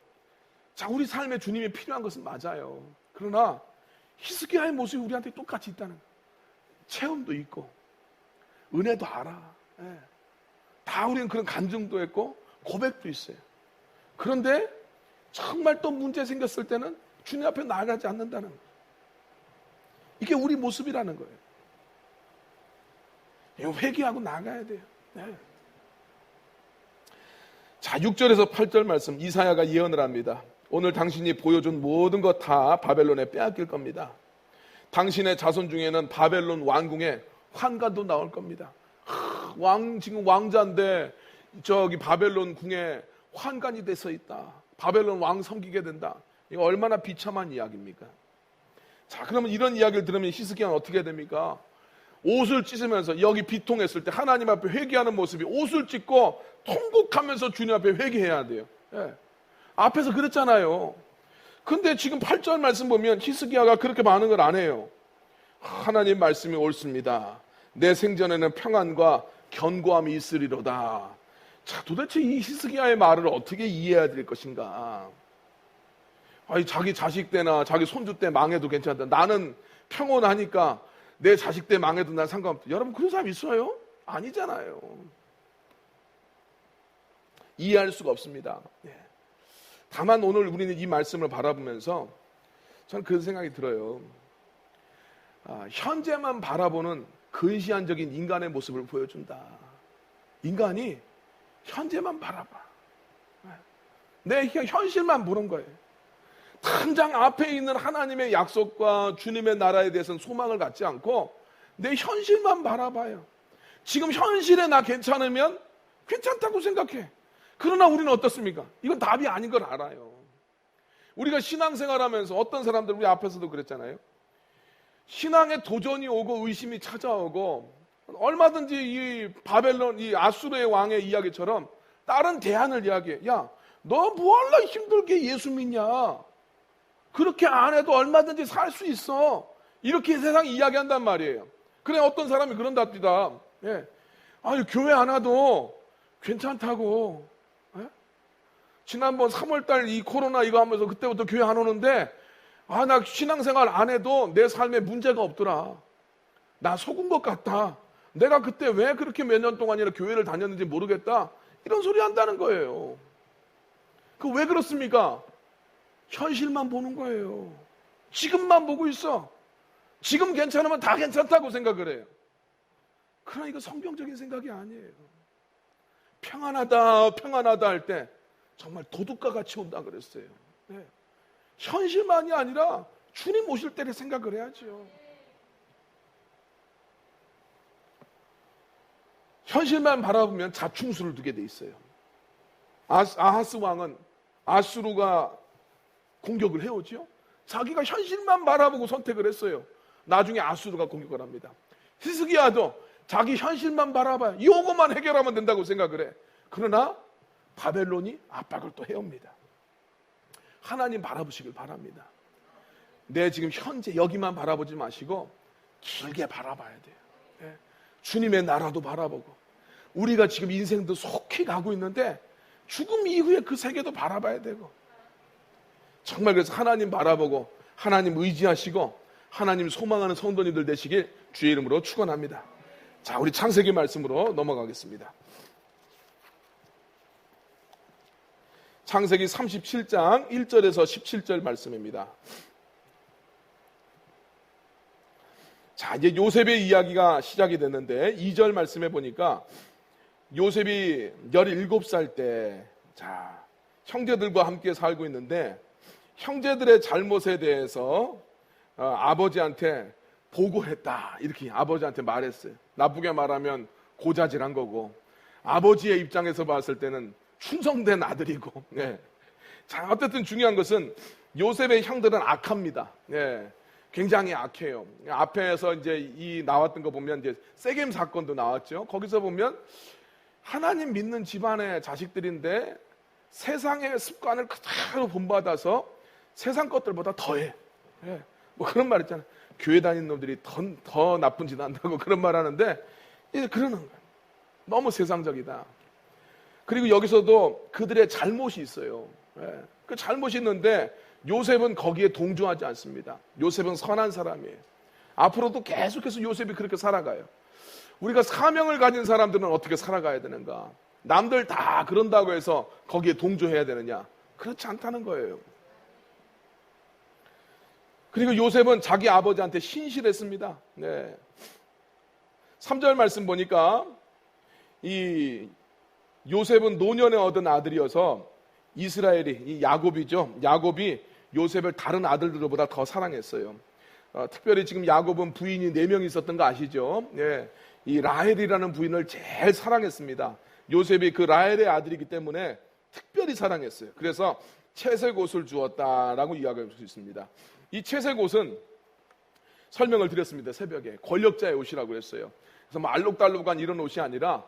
우리 삶에 주님이 필요한 것은 맞아요. 그러나 히스기야의 모습이 우리한테 똑같이 있다는 거예요. 체험도 있고 은혜도 알아. 예. 다 우리는 그런 간증도 했고 고백도 있어요. 그런데 정말 또 문제 생겼을 때는 주님 앞에 나아가지 않는다는 거예요. 이게 우리 모습이라는 거예요. 이거 회개하고 나가야 돼요. 네. 자, 6절에서 8절 말씀 이사야가 예언을 합니다. 오늘 당신이 보여준 모든 것 다 바벨론에 빼앗길 겁니다. 당신의 자손 중에는 바벨론 왕궁에 환관도 나올 겁니다. 지금 왕자인데 저기 바벨론 궁에 환관이 돼서 있다. 바벨론 왕 섬기게 된다. 이거 얼마나 비참한 이야기입니까? 자, 그러면 이런 이야기를 들으면 히스기야는 어떻게 됩니까? 옷을 찢으면서 여기 비통했을 때 하나님 앞에 회개하는 모습이 옷을 찢고 통곡하면서 주님 앞에 회개해야 돼요. 예. 앞에서 그랬잖아요. 근데 지금 8절 말씀 보면 히스기야가 그렇게 많은 걸 안 해요. 하나님 말씀이 옳습니다. 내 생전에는 평안과 견고함이 있으리로다. 자, 도대체 이 히스기야의 말을 어떻게 이해해야 될 것인가? 아니, 자기 자식 때나 자기 손주 때 망해도 괜찮다. 나는 평온하니까 내 자식 때 망해도 난 상관없다. 여러분, 그런 사람 있어요? 아니잖아요. 이해할 수가 없습니다. 예. 다만 오늘 우리는 이 말씀을 바라보면서 저는 그런 생각이 들어요. 현재만 바라보는 근시안적인 인간의 모습을 보여준다. 인간이 현재만 바라봐. 내 현실만 보는 거예요. 당장 앞에 있는 하나님의 약속과 주님의 나라에 대해서는 소망을 갖지 않고 내 현실만 바라봐요. 지금 현실에 나 괜찮으면 괜찮다고 생각해. 그러나 우리는 어떻습니까? 이건 답이 아닌 걸 알아요. 우리가 신앙생활하면서 어떤 사람들 우리 앞에서도 그랬잖아요. 신앙에 도전이 오고 의심이 찾아오고 얼마든지 이 바벨론, 이 아수르의 왕의 이야기처럼 다른 대안을 이야기해. 야, 너 뭐할라 힘들게 예수 믿냐? 그렇게 안 해도 얼마든지 살 수 있어. 이렇게 세상이 이야기한단 말이에요. 그래, 어떤 사람이 그런답니다. 예. 아니, 교회 안 와도 괜찮다고. 예? 지난번 3월달 이 코로나 이거 하면서 그때부터 교회 안 오는데 나 신앙생활 안 해도 내 삶에 문제가 없더라. 나 속은 것 같다. 내가 그때 왜 그렇게 몇 년 동안이나 교회를 다녔는지 모르겠다. 이런 소리 한다는 거예요. 그 왜 그렇습니까? 현실만 보는 거예요. 지금만 보고 있어. 지금 괜찮으면 다 괜찮다고 생각을 해요. 그러나 이거 성경적인 생각이 아니에요. 평안하다, 평안하다 할 때 정말 도둑과 같이 온다 그랬어요. 네. 현실만이 아니라 주님 오실 때를 생각을 해야죠. 현실만 바라보면 자충수를 두게 돼 있어요. 아하스 왕은 아수르가 공격을 해오죠. 자기가 현실만 바라보고 선택을 했어요. 나중에 아수르가 공격을 합니다. 히스기야도 자기 현실만 바라봐요. 이거만 해결하면 된다고 생각을 해. 그러나 바벨론이 압박을 또 해옵니다. 하나님 바라보시길 바랍니다. 내 지금 현재 여기만 바라보지 마시고 길게 바라봐야 돼요. 네. 주님의 나라도 바라보고 우리가 지금 인생도 속히 가고 있는데 죽음 이후에 그 세계도 바라봐야 되고 정말 그래서 하나님 바라보고 하나님 의지하시고 하나님 소망하는 성도님들 되시길 주의 이름으로 축원합니다. 자, 우리 창세기 말씀으로 넘어가겠습니다. 창세기 37장 1절에서 17절 말씀입니다. 자, 이제 요셉의 이야기가 시작이 됐는데 2절 말씀해 보니까 요셉이 17살 때 자, 형제들과 함께 살고 있는데 형제들의 잘못에 대해서 아버지한테 보고했다. 이렇게 아버지한테 말했어요. 나쁘게 말하면 고자질한 거고 아버지의 입장에서 봤을 때는 충성된 아들이고 네. 자, 어쨌든 중요한 것은 요셉의 형들은 악합니다. 예, 굉장히 악해요. 앞에서 이제 이 나왔던 거 보면 이제 세겜 사건도 나왔죠. 거기서 보면 하나님 믿는 집안의 자식들인데 세상의 습관을 그대로 본받아서 세상 것들보다 더해. 예, 뭐 그런 말 있잖아요. 교회 다니는 놈들이 더 나쁜 짓 한다고 그런 말 하는데 이제 그러는 거예요. 너무 세상적이다. 그리고 여기서도 그들의 잘못이 있어요. 예, 그 잘못이 있는데 요셉은 거기에 동조하지 않습니다. 요셉은 선한 사람이에요. 앞으로도 계속해서 요셉이 그렇게 살아가요. 우리가 사명을 가진 사람들은 어떻게 살아가야 되는가? 남들 다 그런다고 해서 거기에 동조해야 되느냐? 그렇지 않다는 거예요. 그리고 요셉은 자기 아버지한테 신실했습니다. 네. 3절 말씀 보니까 이 요셉은 노년에 얻은 아들이어서 이스라엘이, 이 야곱이죠. 야곱이 요셉을 다른 아들들보다 더 사랑했어요. 특별히 지금 야곱은 부인이 4명 있었던 거 아시죠? 네. 이 라헬이라는 부인을 제일 사랑했습니다. 요셉이 그 라헬의 아들이기 때문에 특별히 사랑했어요. 그래서 채색 옷을 주었다라고 이야기할 수 있습니다. 이 채색 옷은 설명을 드렸습니다. 새벽에 권력자의 옷이라고 했어요. 그래서 뭐 알록달록한 이런 옷이 아니라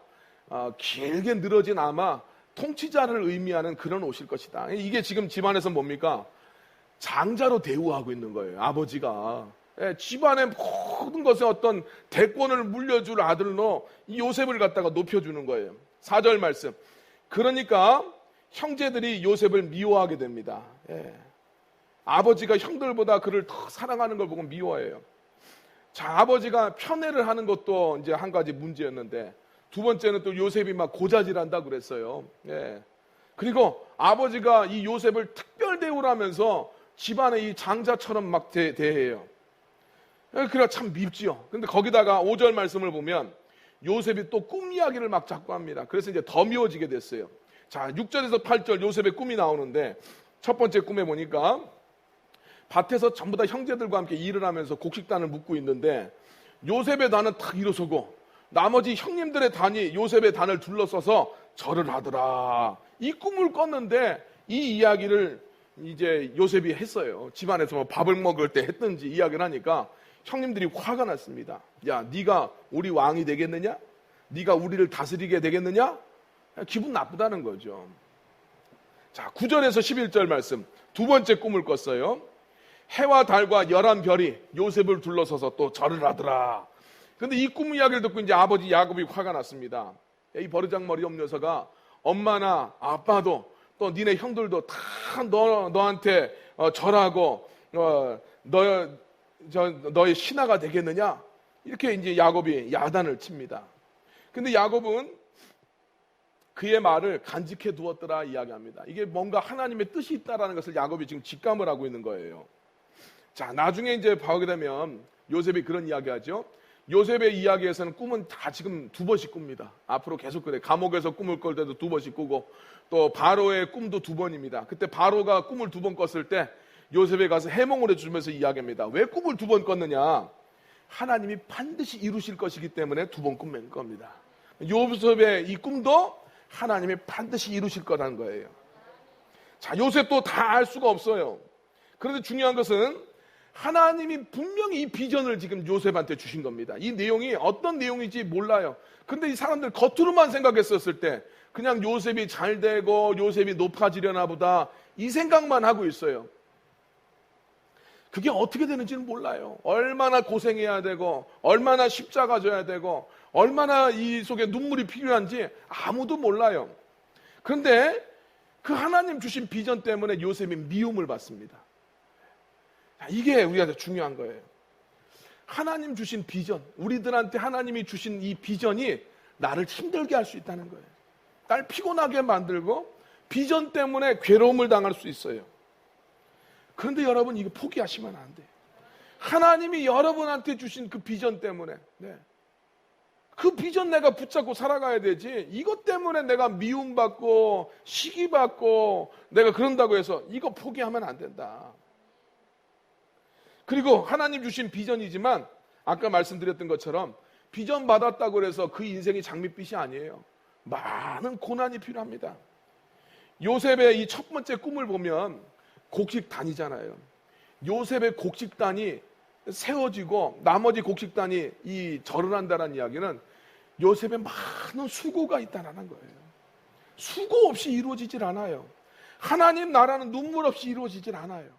길게 늘어진 아마 통치자를 의미하는 그런 옷일 것이다. 이게 지금 집안에서 뭡니까? 장자로 대우하고 있는 거예요. 아버지가. 예, 집안의 모든 것에 어떤 대권을 물려줄 아들로 이 요셉을 갖다가 높여주는 거예요. 4절 말씀. 그러니까 형제들이 요셉을 미워하게 됩니다. 예. 아버지가 형들보다 그를 더 사랑하는 걸 보고 미워해요. 자, 아버지가 편애를 하는 것도 이제 한 가지 문제였는데, 두 번째는 또 요셉이 막 고자질한다 그랬어요. 예. 그리고 아버지가 이 요셉을 특별 대우를 하면서 집안의 이 장자처럼 막 대해요. 그래야 참 밉지요. 근데 거기다가 5절 말씀을 보면 요셉이 또 꿈 이야기를 막 자꾸 합니다. 그래서 이제 더 미워지게 됐어요. 자, 6절에서 8절 요셉의 꿈이 나오는데, 첫 번째 꿈에 보니까 밭에서 전부 다 형제들과 함께 일을 하면서 곡식단을 묶고 있는데, 요셉의 단은 탁 일어서고 나머지 형님들의 단이 요셉의 단을 둘러서서 절을 하더라. 이 꿈을 꿨는데 이 이야기를 이제 요셉이 했어요. 집안에서 뭐 밥을 먹을 때 했든지 이야기를 하니까 형님들이 화가 났습니다. 야, 네가 우리 왕이 되겠느냐? 네가 우리를 다스리게 되겠느냐? 기분 나쁘다는 거죠. 자, 9절에서 11절 말씀. 두 번째 꿈을 꿨어요. 해와 달과 11별이 요셉을 둘러서서 또 절을 하더라. 근데 이 꿈 이야기를 듣고 이제 아버지 야곱이 화가 났습니다. 이 버르장머리 없는 녀석아, 엄마나 아빠도 또 니네 형들도 다 너한테 절하고 너의 신하가 되겠느냐? 이렇게 이제 야곱이 야단을 칩니다. 근데 야곱은 그의 말을 간직해 두었더라 이야기합니다. 이게 뭔가 하나님의 뜻이 있다라는 것을 야곱이 지금 직감을 하고 있는 거예요. 자, 나중에 이제 보게 되면 요셉이 그런 이야기하죠. 요셉의 이야기에서는 꿈은 다 지금 2번씩 꿉니다. 앞으로 계속 그래. 감옥에서 꿈을 꿀 때도 2번씩 꾸고, 또 바로의 꿈도 2번입니다. 그때 바로가 꿈을 2번 꿨을 때 요셉에 가서 해몽을 해주면서 이야기합니다. 왜 꿈을 2번 꿨느냐? 하나님이 반드시 이루실 것이기 때문에 2번 꿈인 겁니다. 요셉의 이 꿈도 하나님이 반드시 이루실 거라는 거예요. 자, 요셉도 다 알 수가 없어요. 그런데 중요한 것은 하나님이 분명히 이 비전을 지금 요셉한테 주신 겁니다. 이 내용이 어떤 내용인지 몰라요. 근데 이 사람들 겉으로만 생각했었을 때 그냥 요셉이 잘 되고 요셉이 높아지려나 보다 이 생각만 하고 있어요. 그게 어떻게 되는지는 몰라요. 얼마나 고생해야 되고 얼마나 십자가 져야 되고 얼마나 이 속에 눈물이 필요한지 아무도 몰라요. 그런데 그 하나님 주신 비전 때문에 요셉이 미움을 받습니다. 이게 우리한테 중요한 거예요. 하나님 주신 비전, 우리들한테 하나님이 주신 이 비전이 나를 힘들게 할 수 있다는 거예요. 날 피곤하게 만들고 비전 때문에 괴로움을 당할 수 있어요. 그런데 여러분, 이거 포기하시면 안 돼요. 하나님이 여러분한테 주신 그 비전 때문에, 그 비전 내가 붙잡고 살아가야 되지, 이것 때문에 내가 미움받고 시기받고 내가 그런다고 해서 이거 포기하면 안 된다. 그리고 하나님 주신 비전이지만 아까 말씀드렸던 것처럼 비전 받았다고 해서 그 인생이 장밋빛이 아니에요. 많은 고난이 필요합니다. 요셉의 이 첫 번째 꿈을 보면 곡식단이잖아요. 요셉의 곡식단이 세워지고 나머지 곡식단이 이 절을 한다는 이야기는 요셉의 많은 수고가 있다는 거예요. 수고 없이 이루어지질 않아요. 하나님 나라는 눈물 없이 이루어지질 않아요.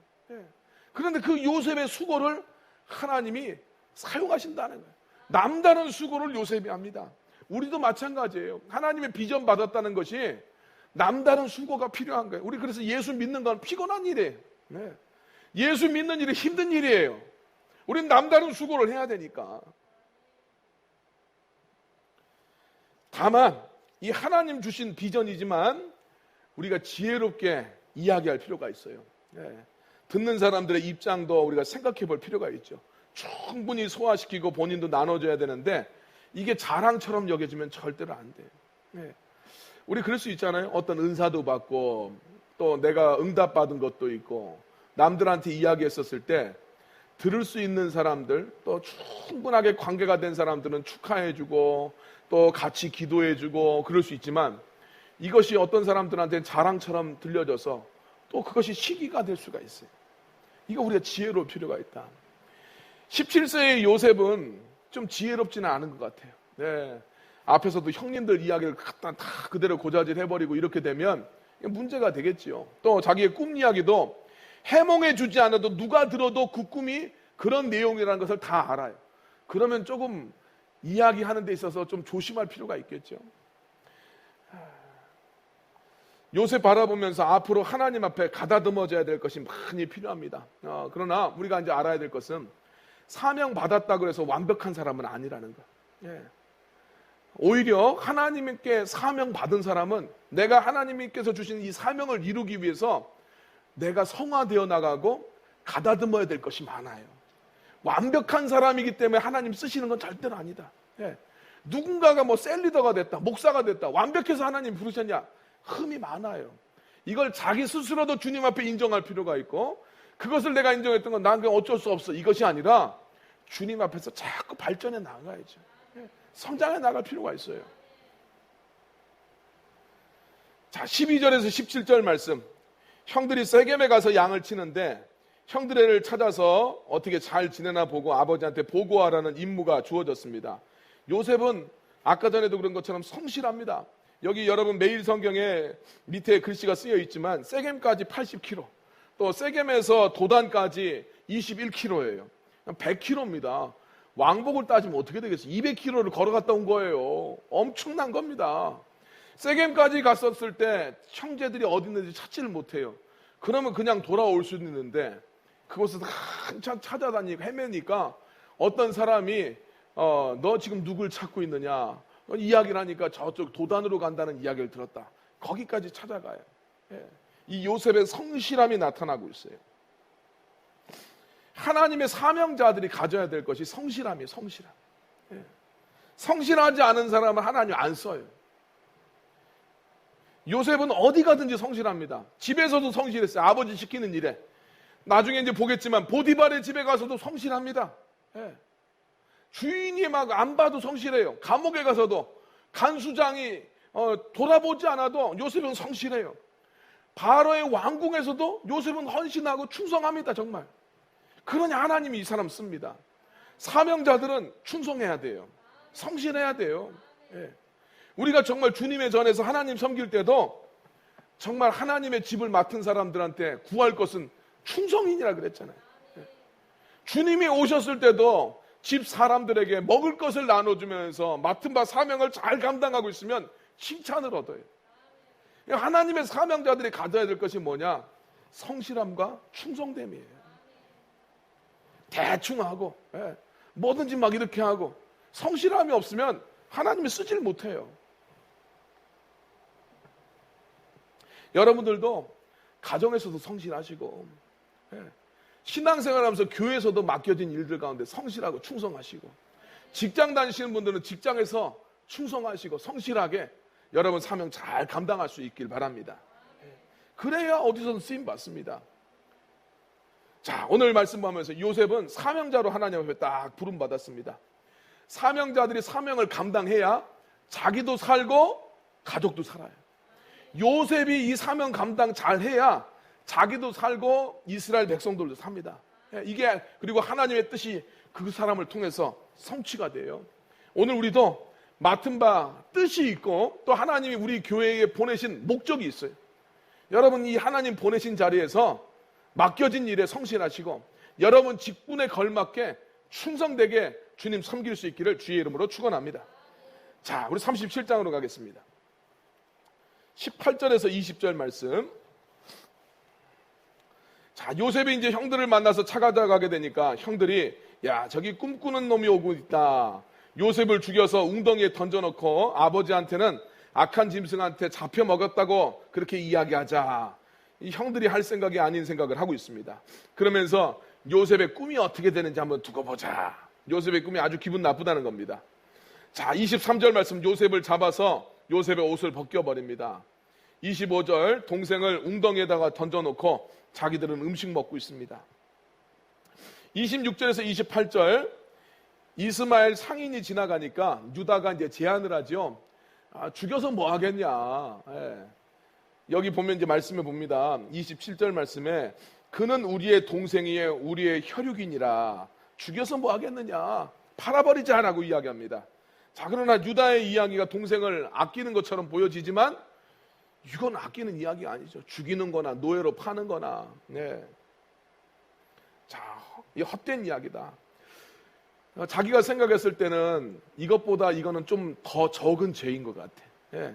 그런데 그 요셉의 수고를 하나님이 사용하신다는 거예요. 남다른 수고를 요셉이 합니다. 우리도 마찬가지예요. 하나님의 비전 받았다는 것이 남다른 수고가 필요한 거예요. 우리 그래서 예수 믿는 건 피곤한 일이에요. 예수 믿는 일이 힘든 일이에요. 우리는 남다른 수고를 해야 되니까. 다만 이 하나님 주신 비전이지만 우리가 지혜롭게 이야기할 필요가 있어요. 듣는 사람들의 입장도 우리가 생각해 볼 필요가 있죠. 충분히 소화시키고 본인도 나눠줘야 되는데 이게 자랑처럼 여겨지면 절대로 안 돼요. 우리 그럴 수 있잖아요. 어떤 은사도 받고 또 내가 응답받은 것도 있고 남들한테 이야기했었을 때 들을 수 있는 사람들 또 충분하게 관계가 된 사람들은 축하해주고 또 같이 기도해주고 그럴 수 있지만 이것이 어떤 사람들한테는 자랑처럼 들려져서 또 그것이 시기가 될 수가 있어요. 이거 우리가 지혜로울 필요가 있다. 17세의 요셉은 좀 지혜롭지는 않은 것 같아요. 앞에서도 형님들 이야기를 갖다 다 그대로 고자질 해버리고 이렇게 되면 문제가 되겠지요. 또 자기의 꿈 이야기도 해몽해 주지 않아도 누가 들어도 그 꿈이 그런 내용이라는 것을 다 알아요. 그러면 조금 이야기하는 데 있어서 좀 조심할 필요가 있겠죠. 요셉 바라보면서 앞으로 하나님 앞에 가다듬어져야 될 것이 많이 필요합니다. 그러나 우리가 이제 알아야 될 것은 사명 받았다고 해서 완벽한 사람은 아니라는 거. 오히려 하나님께 사명 받은 사람은 내가 하나님께서 주신 이 사명을 이루기 위해서 내가 성화되어 나가고 가다듬어야 될 것이 많아요. 완벽한 사람이기 때문에 하나님 쓰시는 건 절대로 아니다. 누군가가 뭐 셀리더가 됐다, 목사가 됐다, 완벽해서 하나님 부르셨냐? 흠이 많아요. 이걸 자기 스스로도 주님 앞에 인정할 필요가 있고 그것을 내가 인정했던 건 난 그냥 어쩔 수 없어 이것이 아니라 주님 앞에서 자꾸 발전해 나가야죠. 성장해 나갈 필요가 있어요. 자, 12절에서 17절 말씀. 형들이 세겜에 가서 양을 치는데 형들을 찾아서 어떻게 잘 지내나 보고 아버지한테 보고하라는 임무가 주어졌습니다. 요셉은 아까 전에도 그런 것처럼 성실합니다. 여기 여러분 매일 성경에 밑에 글씨가 쓰여 있지만 세겜까지 80km, 또 세겜에서 도단까지 21km예요. 100km입니다. 왕복을 따지면 어떻게 되겠어요? 200km를 걸어갔다 온 거예요. 엄청난 겁니다. 세겜까지 갔었을 때 형제들이 어디 있는지 찾지를 못해요. 그러면 그냥 돌아올 수도 있는데 그곳에서 한참 찾아다니고 헤매니까 어떤 사람이 너 지금 누굴 찾고 있느냐 이야기를 하니까 저쪽 도단으로 간다는 이야기를 들었다. 거기까지 찾아가요. 이 요셉의 성실함이 나타나고 있어요. 하나님의 사명자들이 가져야 될 것이 성실함이에요. 성실함. 성실하지 않은 사람은 하나님 안 써요. 요셉은 어디 가든지 성실합니다. 집에서도 성실했어요. 아버지 시키는 일에. 나중에 이제 보겠지만 보디발의 집에 가서도 성실합니다. 주인이 막 안 봐도 성실해요. 감옥에 가서도 간수장이 돌아보지 않아도 요셉은 성실해요. 바로의 왕궁에서도 요셉은 헌신하고 충성합니다. 정말. 그러니 하나님이 이 사람 씁니다. 사명자들은 충성해야 돼요. 성실해야 돼요. 우리가 정말 주님의 전에서 하나님 섬길 때도 정말 하나님의 집을 맡은 사람들한테 구할 것은 충성인이라 그랬잖아요. 주님이 오셨을 때도 집 사람들에게 먹을 것을 나눠주면서 맡은 바 사명을 잘 감당하고 있으면 칭찬을 얻어요. 하나님의 사명자들이 가져야 될 것이 뭐냐? 성실함과 충성됨이에요. 대충 하고 뭐든지 막 이렇게 하고 성실함이 없으면 하나님이 쓰질 못해요. 여러분들도 가정에서도 성실하시고 신앙생활하면서 교회에서도 맡겨진 일들 가운데 성실하고 충성하시고 직장 다니시는 분들은 직장에서 충성하시고 성실하게 여러분 사명 잘 감당할 수 있길 바랍니다. 그래야 어디서든 쓰임 받습니다. 자, 오늘 말씀 보면서 요셉은 사명자로 하나님 앞에 딱 부름받았습니다. 사명자들이 사명을 감당해야 자기도 살고 가족도 살아요. 요셉이 이 사명 감당 잘 해야 자기도 살고 이스라엘 백성들도 삽니다. 이게 그리고 하나님의 뜻이 그 사람을 통해서 성취가 돼요. 오늘 우리도 맡은 바 뜻이 있고 또 하나님이 우리 교회에 보내신 목적이 있어요. 여러분 이 하나님 보내신 자리에서 맡겨진 일에 성실하시고 여러분 직분에 걸맞게 충성되게 주님 섬길 수 있기를 주의 이름으로 축원합니다. 자, 우리 37장으로 가겠습니다. 18절에서 20절 말씀. 자, 요셉이 이제 형들을 만나서 찾아가게 되니까 형들이 야, 저기 꿈꾸는 놈이 오고 있다. 요셉을 죽여서 웅덩이에 던져놓고 아버지한테는 악한 짐승한테 잡혀 먹었다고 그렇게 이야기하자. 이 형들이 할 생각이 아닌 생각을 하고 있습니다. 그러면서 요셉의 꿈이 어떻게 되는지 한번 두고 보자. 요셉의 꿈이 아주 기분 나쁘다는 겁니다. 자, 23절 말씀. 요셉을 잡아서 요셉의 옷을 벗겨버립니다. 25절 동생을 웅덩이에다가 던져놓고 자기들은 음식 먹고 있습니다. 26절에서 28절 이스마엘 상인이 지나가니까 유다가 이제 제안을 하죠. 죽여서 뭐 하겠냐. 여기 보면 이제 말씀해 봅니다. 27절 말씀에 그는 우리의 동생이에 우리의 혈육이니라. 죽여서 뭐 하겠느냐. 팔아버리자라고 이야기합니다. 자, 그러나 유다의 이야기가 동생을 아끼는 것처럼 보여지지만 이건 아끼는 이야기 아니죠. 죽이는 거나 노예로 파는 거나. 자, 이 헛된 이야기다. 자기가 생각했을 때는 이것보다 이거는 좀 더 적은 죄인 것 같아.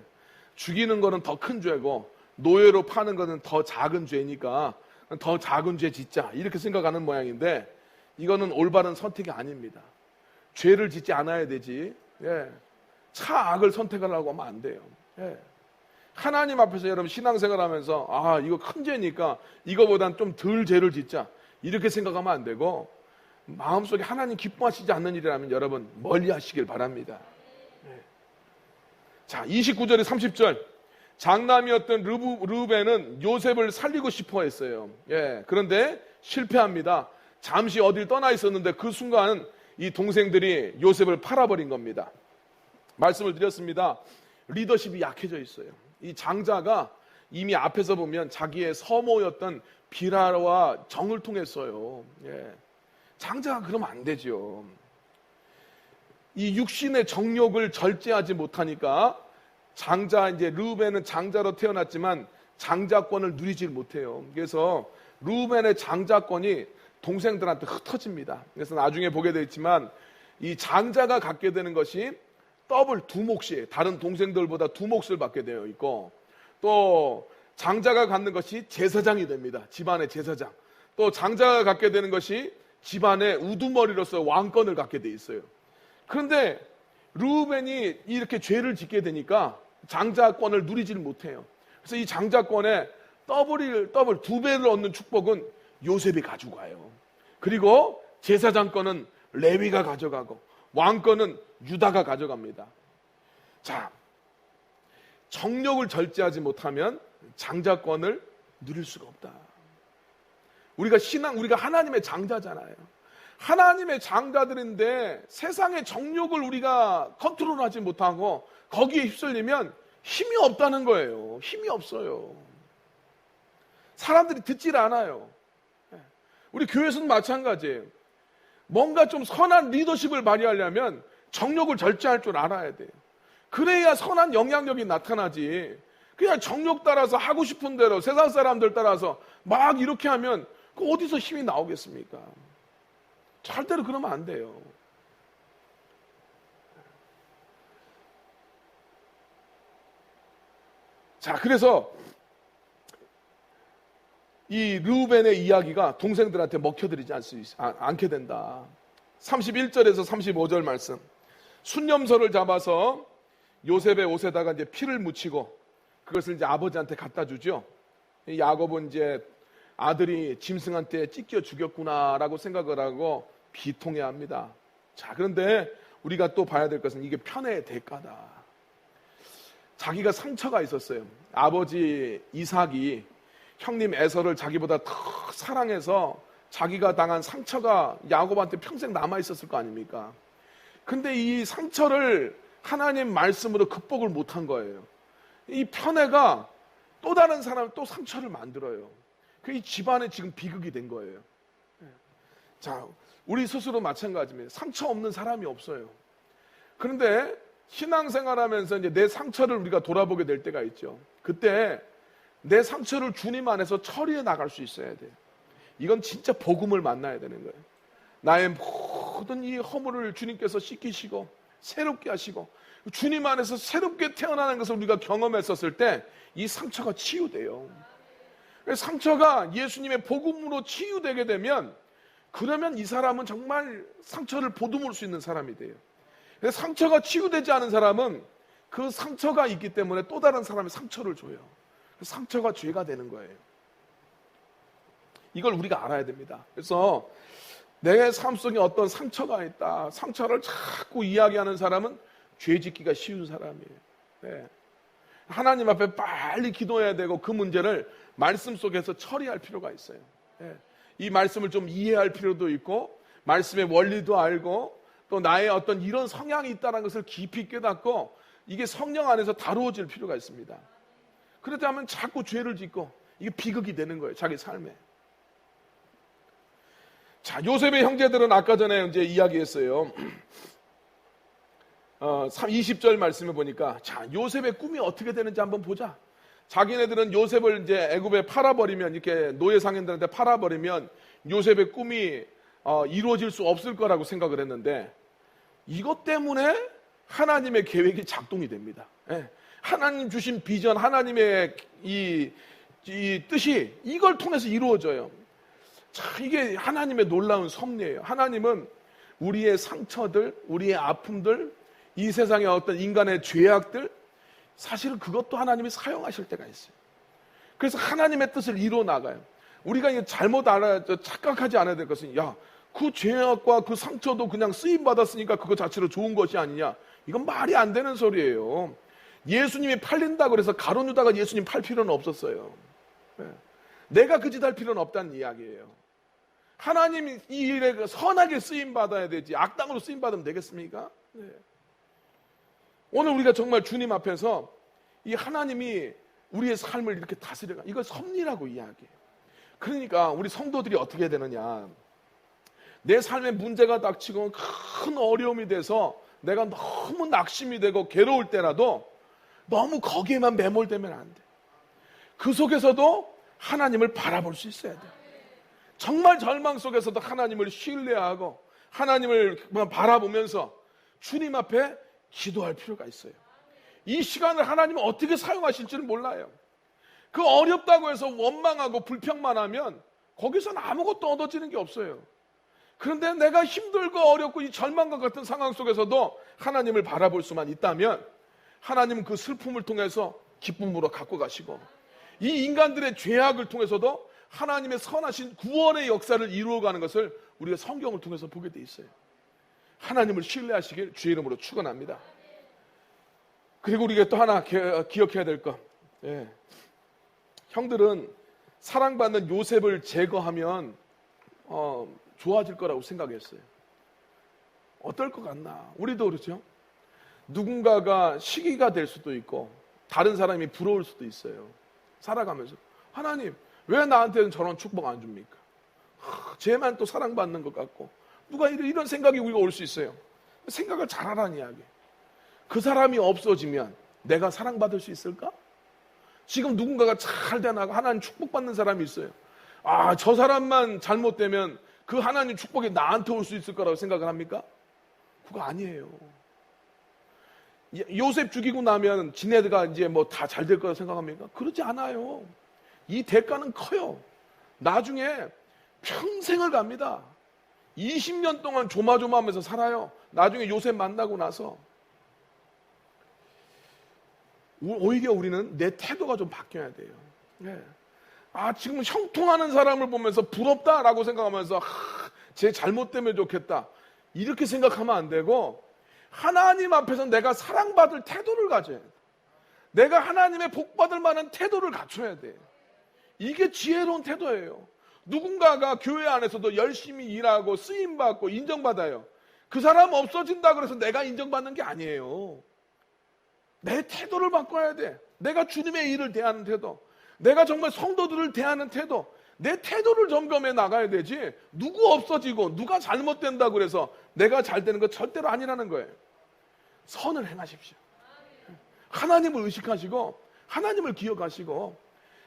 죽이는 거는 더 큰 죄고 노예로 파는 거는 더 작은 죄니까 더 작은 죄 짓자 이렇게 생각하는 모양인데 이거는 올바른 선택이 아닙니다. 죄를 짓지 않아야 되지. 차악을 선택하려고 하면 안 돼요. 하나님 앞에서 여러분 신앙생활 하면서 이거 큰 죄니까 이거보단 좀 덜 죄를 짓자 이렇게 생각하면 안 되고 마음속에 하나님 기뻐하시지 않는 일이라면 여러분 멀리 하시길 바랍니다. 자, 29절에 30절 장남이었던 르우벤은 요셉을 살리고 싶어 했어요. 그런데 실패합니다. 잠시 어딜 떠나 있었는데 그 순간 이 동생들이 요셉을 팔아버린 겁니다. 말씀을 드렸습니다. 리더십이 약해져 있어요. 이 장자가 이미 앞에서 보면 자기의 서모였던 비라와 정을 통했어요. 장자가 그러면 안 되죠. 이 육신의 정욕을 절제하지 못하니까 이제 르우벤은 장자로 태어났지만 장자권을 누리질 못해요. 그래서 르우벤의 장자권이 동생들한테 흩어집니다. 그래서 나중에 보게 되겠지만 이 장자가 갖게 되는 것이 더블 두 몫이에요. 다른 동생들보다 두 몫을 받게 되어 있고 또 장자가 갖는 것이 제사장이 됩니다. 집안의 제사장. 또 장자가 갖게 되는 것이 집안의 우두머리로서 왕권을 갖게 돼 있어요. 그런데 르우벤이 이렇게 죄를 짓게 되니까 장자권을 누리질 못해요. 그래서 이 장자권에 더블 두 배를 얻는 축복은 요셉이 가지고 가요. 그리고 제사장권은 레위가 가져가고 왕권은 유다가 가져갑니다. 자, 정욕을 절제하지 못하면 장자권을 누릴 수가 없다. 우리가 하나님의 장자잖아요. 하나님의 장자들인데 세상의 정욕을 우리가 컨트롤하지 못하고 거기에 휩쓸리면 힘이 없다는 거예요. 힘이 없어요. 사람들이 듣질 않아요. 우리 교회에서는 마찬가지예요. 뭔가 좀 선한 리더십을 발휘하려면 정욕을 절제할 줄 알아야 돼요. 그래야 선한 영향력이 나타나지. 그냥 정욕 따라서 하고 싶은 대로 세상 사람들 따라서 막 이렇게 하면 그 어디서 힘이 나오겠습니까? 절대로 그러면 안 돼요. 자, 그래서 이 르우벤의 이야기가 동생들한테 먹혀들이지 않게 된다. 31절에서 35절 말씀. 순념서를 잡아서 요셉의 옷에다가 이제 피를 묻히고 그것을 이제 아버지한테 갖다 주죠. 야곱은 이제 아들이 짐승한테 찢겨 죽였구나라고 생각을 하고 비통해합니다. 자, 그런데 우리가 또 봐야 될 것은 이게 편애의 대가다. 자기가 상처가 있었어요. 아버지 이삭이 형님 에서를 자기보다 더 사랑해서 자기가 당한 상처가 야곱한테 평생 남아있었을 거 아닙니까? 근데 이 상처를 하나님 말씀으로 극복을 못한 거예요. 이 편애가 또 다른 사람은 또 상처를 만들어요. 이 집안에 지금 비극이 된 거예요. 자, 우리 스스로 마찬가지입니다. 상처 없는 사람이 없어요. 그런데 신앙생활하면서 이제 내 상처를 우리가 돌아보게 될 때가 있죠. 그때 내 상처를 주님 안에서 처리해 나갈 수 있어야 돼요. 이건 진짜 복음을 만나야 되는 거예요. 나의 모든 이 허물을 주님께서 씻기시고 새롭게 하시고 주님 안에서 새롭게 태어나는 것을 우리가 경험했었을 때 이 상처가 치유돼요. 상처가 예수님의 복음으로 치유되게 되면 그러면 이 사람은 정말 상처를 보듬을 수 있는 사람이 돼요. 상처가 치유되지 않은 사람은 그 상처가 있기 때문에 또 다른 사람의 상처를 줘요. 상처가 죄가 되는 거예요. 이걸 우리가 알아야 됩니다. 그래서 내 삶 속에 어떤 상처가 있다. 상처를 자꾸 이야기하는 사람은 죄 짓기가 쉬운 사람이에요. 네. 하나님 앞에 빨리 기도해야 되고 그 문제를 말씀 속에서 처리할 필요가 있어요. 네. 이 말씀을 좀 이해할 필요도 있고 말씀의 원리도 알고 또 나의 어떤 이런 성향이 있다는 것을 깊이 깨닫고 이게 성령 안에서 다루어질 필요가 있습니다. 그렇다면 자꾸 죄를 짓고 이게 비극이 되는 거예요. 자기 삶에. 자, 요셉의 형제들은 아까 전에 이제 이야기했어요. 20절 말씀을 보니까 자, 요셉의 꿈이 어떻게 되는지 한번 보자. 자기네들은 요셉을 이제 애굽에 팔아버리면 이렇게 노예 상인들한테 팔아버리면 요셉의 꿈이 이루어질 수 없을 거라고 생각을 했는데 이것 때문에 하나님의 계획이 작동이 됩니다. 예. 하나님 주신 비전, 하나님의 이 뜻이 이걸 통해서 이루어져요. 자, 이게 하나님의 놀라운 섭리예요. 하나님은 우리의 상처들, 우리의 아픔들, 이 세상의 어떤 인간의 죄악들, 사실은 그것도 하나님이 사용하실 때가 있어요. 그래서 하나님의 뜻을 이루어 나가요. 우리가 이게 잘못 착각하지 않아야 될 것은 야, 그 죄악과 그 상처도 그냥 쓰임 받았으니까 그거 자체로 좋은 것이 아니냐. 이건 말이 안 되는 소리예요. 예수님이 팔린다고 해서 가룟 유다가 예수님 팔 필요는 없었어요. 내가 그 짓 할 필요는 없다는 이야기예요. 하나님이 이 일에 선하게 쓰임 받아야 되지 악당으로 쓰임 받으면 되겠습니까? 네. 오늘 우리가 정말 주님 앞에서 이 하나님이 우리의 삶을 이렇게 다스려가 이걸 섭리라고 이야기해요. 그러니까 우리 성도들이 어떻게 해야 되느냐, 내 삶에 문제가 닥치고 큰 어려움이 돼서 내가 너무 낙심이 되고 괴로울 때라도 너무 거기에만 매몰되면 안 돼. 그 속에서도 하나님을 바라볼 수 있어야 돼. 정말 절망 속에서도 하나님을 신뢰하고 하나님을 바라보면서 주님 앞에 기도할 필요가 있어요. 이 시간을 하나님은 어떻게 사용하실지는 몰라요. 그 어렵다고 해서 원망하고 불평만 하면 거기서는 아무것도 얻어지는 게 없어요. 그런데 내가 힘들고 어렵고 이 절망과 같은 상황 속에서도 하나님을 바라볼 수만 있다면 하나님은 그 슬픔을 통해서 기쁨으로 갖고 가시고 이 인간들의 죄악을 통해서도 하나님의 선하신 구원의 역사를 이루어가는 것을 우리가 성경을 통해서 보게 돼 있어요. 하나님을 신뢰하시길 주의 이름으로 축원합니다. 그리고 우리가 또 하나 기억해야 될 것, 형들은 사랑받는 요셉을 제거하면 좋아질 거라고 생각했어요. 어떨 것 같나? 우리도 그렇죠. 누군가가 시기가 될 수도 있고 다른 사람이 부러울 수도 있어요. 살아가면서 하나님 왜 나한테는 저런 축복 안 줍니까? 쟤만 또 사랑받는 것 같고 누가 이런 생각이 우리가 올 수 있어요. 생각을 잘하라는 이야기. 그 사람이 없어지면 내가 사랑받을 수 있을까? 지금 누군가가 잘 되나가 하나님 축복받는 사람이 있어요. 아, 저 사람만 잘못되면 그 하나님 축복이 나한테 올 수 있을 거라고 생각을 합니까? 그거 아니에요. 요셉 죽이고 나면 지네가 이제 뭐 다 잘 될 거라고 생각합니까? 그러지 않아요. 이 대가는 커요. 나중에 평생을 갑니다. 20년 동안 조마조마하면서 살아요. 나중에 요셉 만나고 나서 오히려 우리는 내 태도가 좀 바뀌어야 돼요. 아, 지금 형통하는 사람을 보면서 부럽다라고 생각하면서 쟤 잘못되면 좋겠다 이렇게 생각하면 안 되고 하나님 앞에서 내가 사랑받을 태도를 가져야 돼. 내가 하나님의 복받을 만한 태도를 갖춰야 돼. 이게 지혜로운 태도예요. 누군가가 교회 안에서도 열심히 일하고 쓰임받고 인정받아요. 그 사람 없어진다 그래서 내가 인정받는 게 아니에요. 내 태도를 바꿔야 돼. 내가 주님의 일을 대하는 태도. 내가 정말 성도들을 대하는 태도, 내 태도를 점검해 나가야 되지, 누구 없어지고 누가 잘못된다고 그래서 내가 잘 되는 거 절대로 아니라는 거예요. 선을 행하십시오. 하나님을 의식하시고 하나님을 기억하시고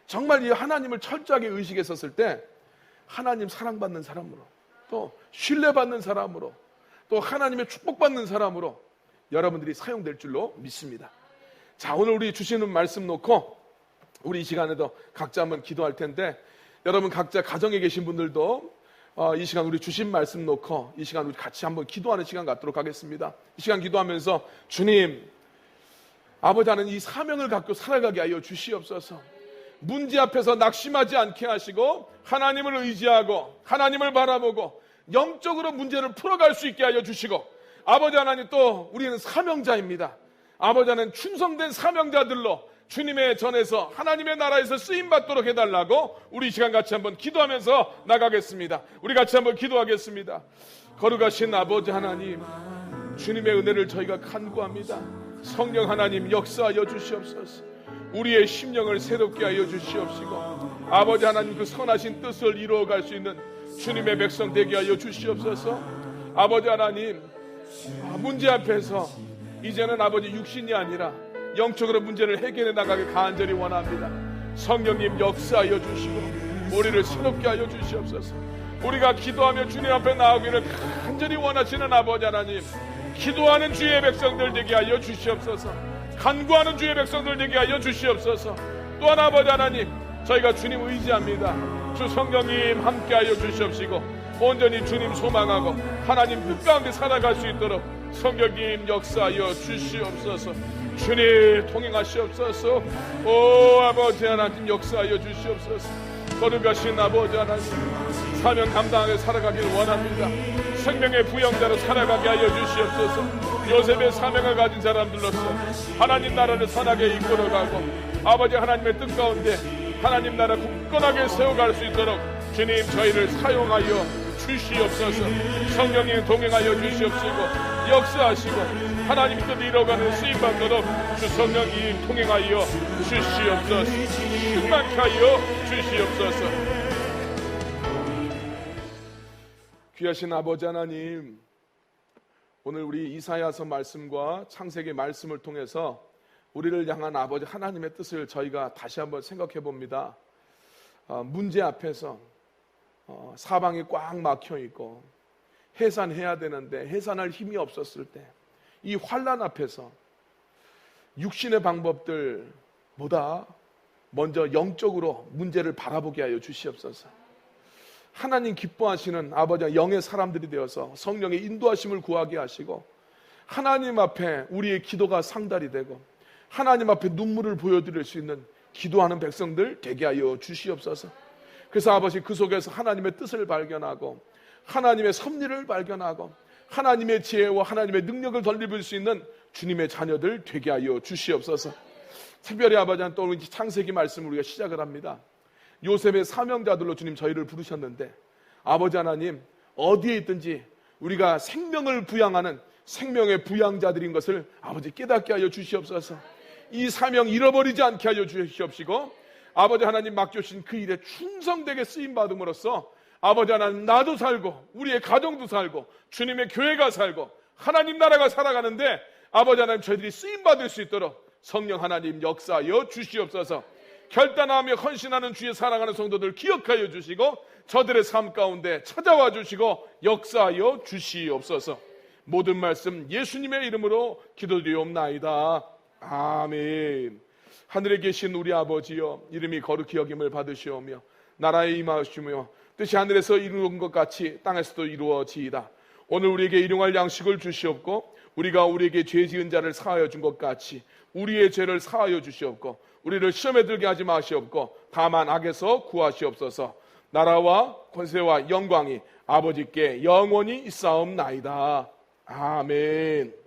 정말 이 하나님을 철저하게 의식했었을 때 하나님 사랑받는 사람으로, 또 신뢰받는 사람으로, 또 하나님의 축복받는 사람으로 여러분들이 사용될 줄로 믿습니다. 자, 오늘 우리 주시는 말씀 놓고 우리 이 시간에도 각자 한번 기도할 텐데, 여러분 각자 가정에 계신 분들도 이 시간 우리 주신 말씀 놓고 이 시간 우리 같이 한번 기도하는 시간 갖도록 하겠습니다. 이 시간 기도하면서 주님, 아버지 하는 이 사명을 갖고 살아가게 하여 주시옵소서. 문제 앞에서 낙심하지 않게 하시고 하나님을 의지하고 하나님을 바라보고 영적으로 문제를 풀어갈 수 있게 하여 주시고, 아버지 하나님, 또 우리는 사명자입니다. 아버지 하나님, 충성된 사명자들로 주님의 전에서 하나님의 나라에서 쓰임받도록 해달라고 우리 이 시간 같이 한번 기도하면서 나가겠습니다. 우리 같이 한번 기도하겠습니다. 거룩하신 아버지 하나님, 주님의 은혜를 저희가 간구합니다. 성령 하나님 역사하여 주시옵소서. 우리의 심령을 새롭게 하여 주시옵시고 아버지 하나님, 그 선하신 뜻을 이루어갈 수 있는 주님의 백성 되게 하여 주시옵소서. 아버지 하나님, 문제 앞에서 이제는 아버지 육신이 아니라 영적으로 문제를 해결해 나가길 간절히 원합니다. 성령님 역사하여 주시고 우리를 새롭게 하여 주시옵소서. 우리가 기도하며 주님 앞에 나오기를 간절히 원하시는 아버지 하나님, 기도하는 주의 백성들 되게 하여 주시옵소서. 간구하는 주의 백성들 되게 하여 주시옵소서. 또한 아버지 하나님, 저희가 주님 의지합니다. 주 성령님 함께 하여 주시옵시고 온전히 주님 소망하고 하나님 뜻 가운데 살아갈 수 있도록 성령님 역사하여 주시옵소서. 주님 통행하시옵소서. 오 아버지 하나님 역사하여 주시옵소서. 거룩하신 아버지 하나님, 사명 감당하게 살아가길 원합니다. 생명의 부영자로 살아가게 하여 주시옵소서. 요셉의 사명을 가진 사람들로서 하나님 나라를 선하게 이끌어가고 아버지 하나님의 뜻 가운데 하나님 나라 굳건하게 세워갈 수 있도록 주님 저희를 사용하여 주시옵소서. 성령님 동행하여 주시옵시고 역사하시고 하나님 뜻 이뤄가는 쓰임받도록 주 성령님 통행하여 주시옵소서. 충만케 하여 주시옵소서. 귀하신 아버지 하나님, 오늘 우리 이사야서 말씀과 창세기 말씀을 통해서 우리를 향한 아버지 하나님의 뜻을 저희가 다시 한번 생각해 봅니다. 문제 앞에서 사방이 꽉 막혀 있고 해산해야 되는데 해산할 힘이 없었을 때, 이 환난 앞에서 육신의 방법들보다 먼저 영적으로 문제를 바라보게 하여 주시옵소서. 하나님 기뻐하시는 아버지 영의 사람들이 되어서 성령의 인도하심을 구하게 하시고 하나님 앞에 우리의 기도가 상달이 되고 하나님 앞에 눈물을 보여드릴 수 있는 기도하는 백성들 되게 하여 주시옵소서. 그래서 아버지, 그 속에서 하나님의 뜻을 발견하고 하나님의 섭리를 발견하고 하나님의 지혜와 하나님의 능력을 덧입을 수 있는 주님의 자녀들 되게 하여 주시옵소서. 특별히 아버지는 또 창세기 말씀을 우리가 시작을 합니다. 요셉의 사명자들로 주님 저희를 부르셨는데 아버지 하나님, 어디에 있든지 우리가 생명을 부양하는 생명의 부양자들인 것을 아버지 깨닫게 하여 주시옵소서. 이 사명 잃어버리지 않게 하여 주시옵시고 아버지 하나님 맡겨주신 그 일에 충성되게 쓰임받음으로써 아버지 하나님, 나도 살고 우리의 가정도 살고 주님의 교회가 살고 하나님 나라가 살아가는데 아버지 하나님, 저희들이 쓰임받을 수 있도록 성령 하나님 역사하여 주시옵소서. 결단하며 헌신하는 주의 사랑하는 성도들 기억하여 주시고 저들의 삶 가운데 찾아와 주시고 역사하여 주시옵소서. 모든 말씀 예수님의 이름으로 기도드리옵나이다. 아멘. 하늘에 계신 우리 아버지여, 이름이 거룩히 여김을 받으시오며 나라에 임하시며 뜻이 하늘에서 이루어진 것 같이 땅에서도 이루어지이다. 오늘 우리에게 일용할 양식을 주시옵고 우리가 우리에게 죄 지은 자를 사하여 준 것 같이 우리의 죄를 사하여 주시옵고 우리를 시험에 들게 하지 마시옵고 다만 악에서 구하시옵소서. 나라와 권세와 영광이 아버지께 영원히 있사옵나이다. 아멘.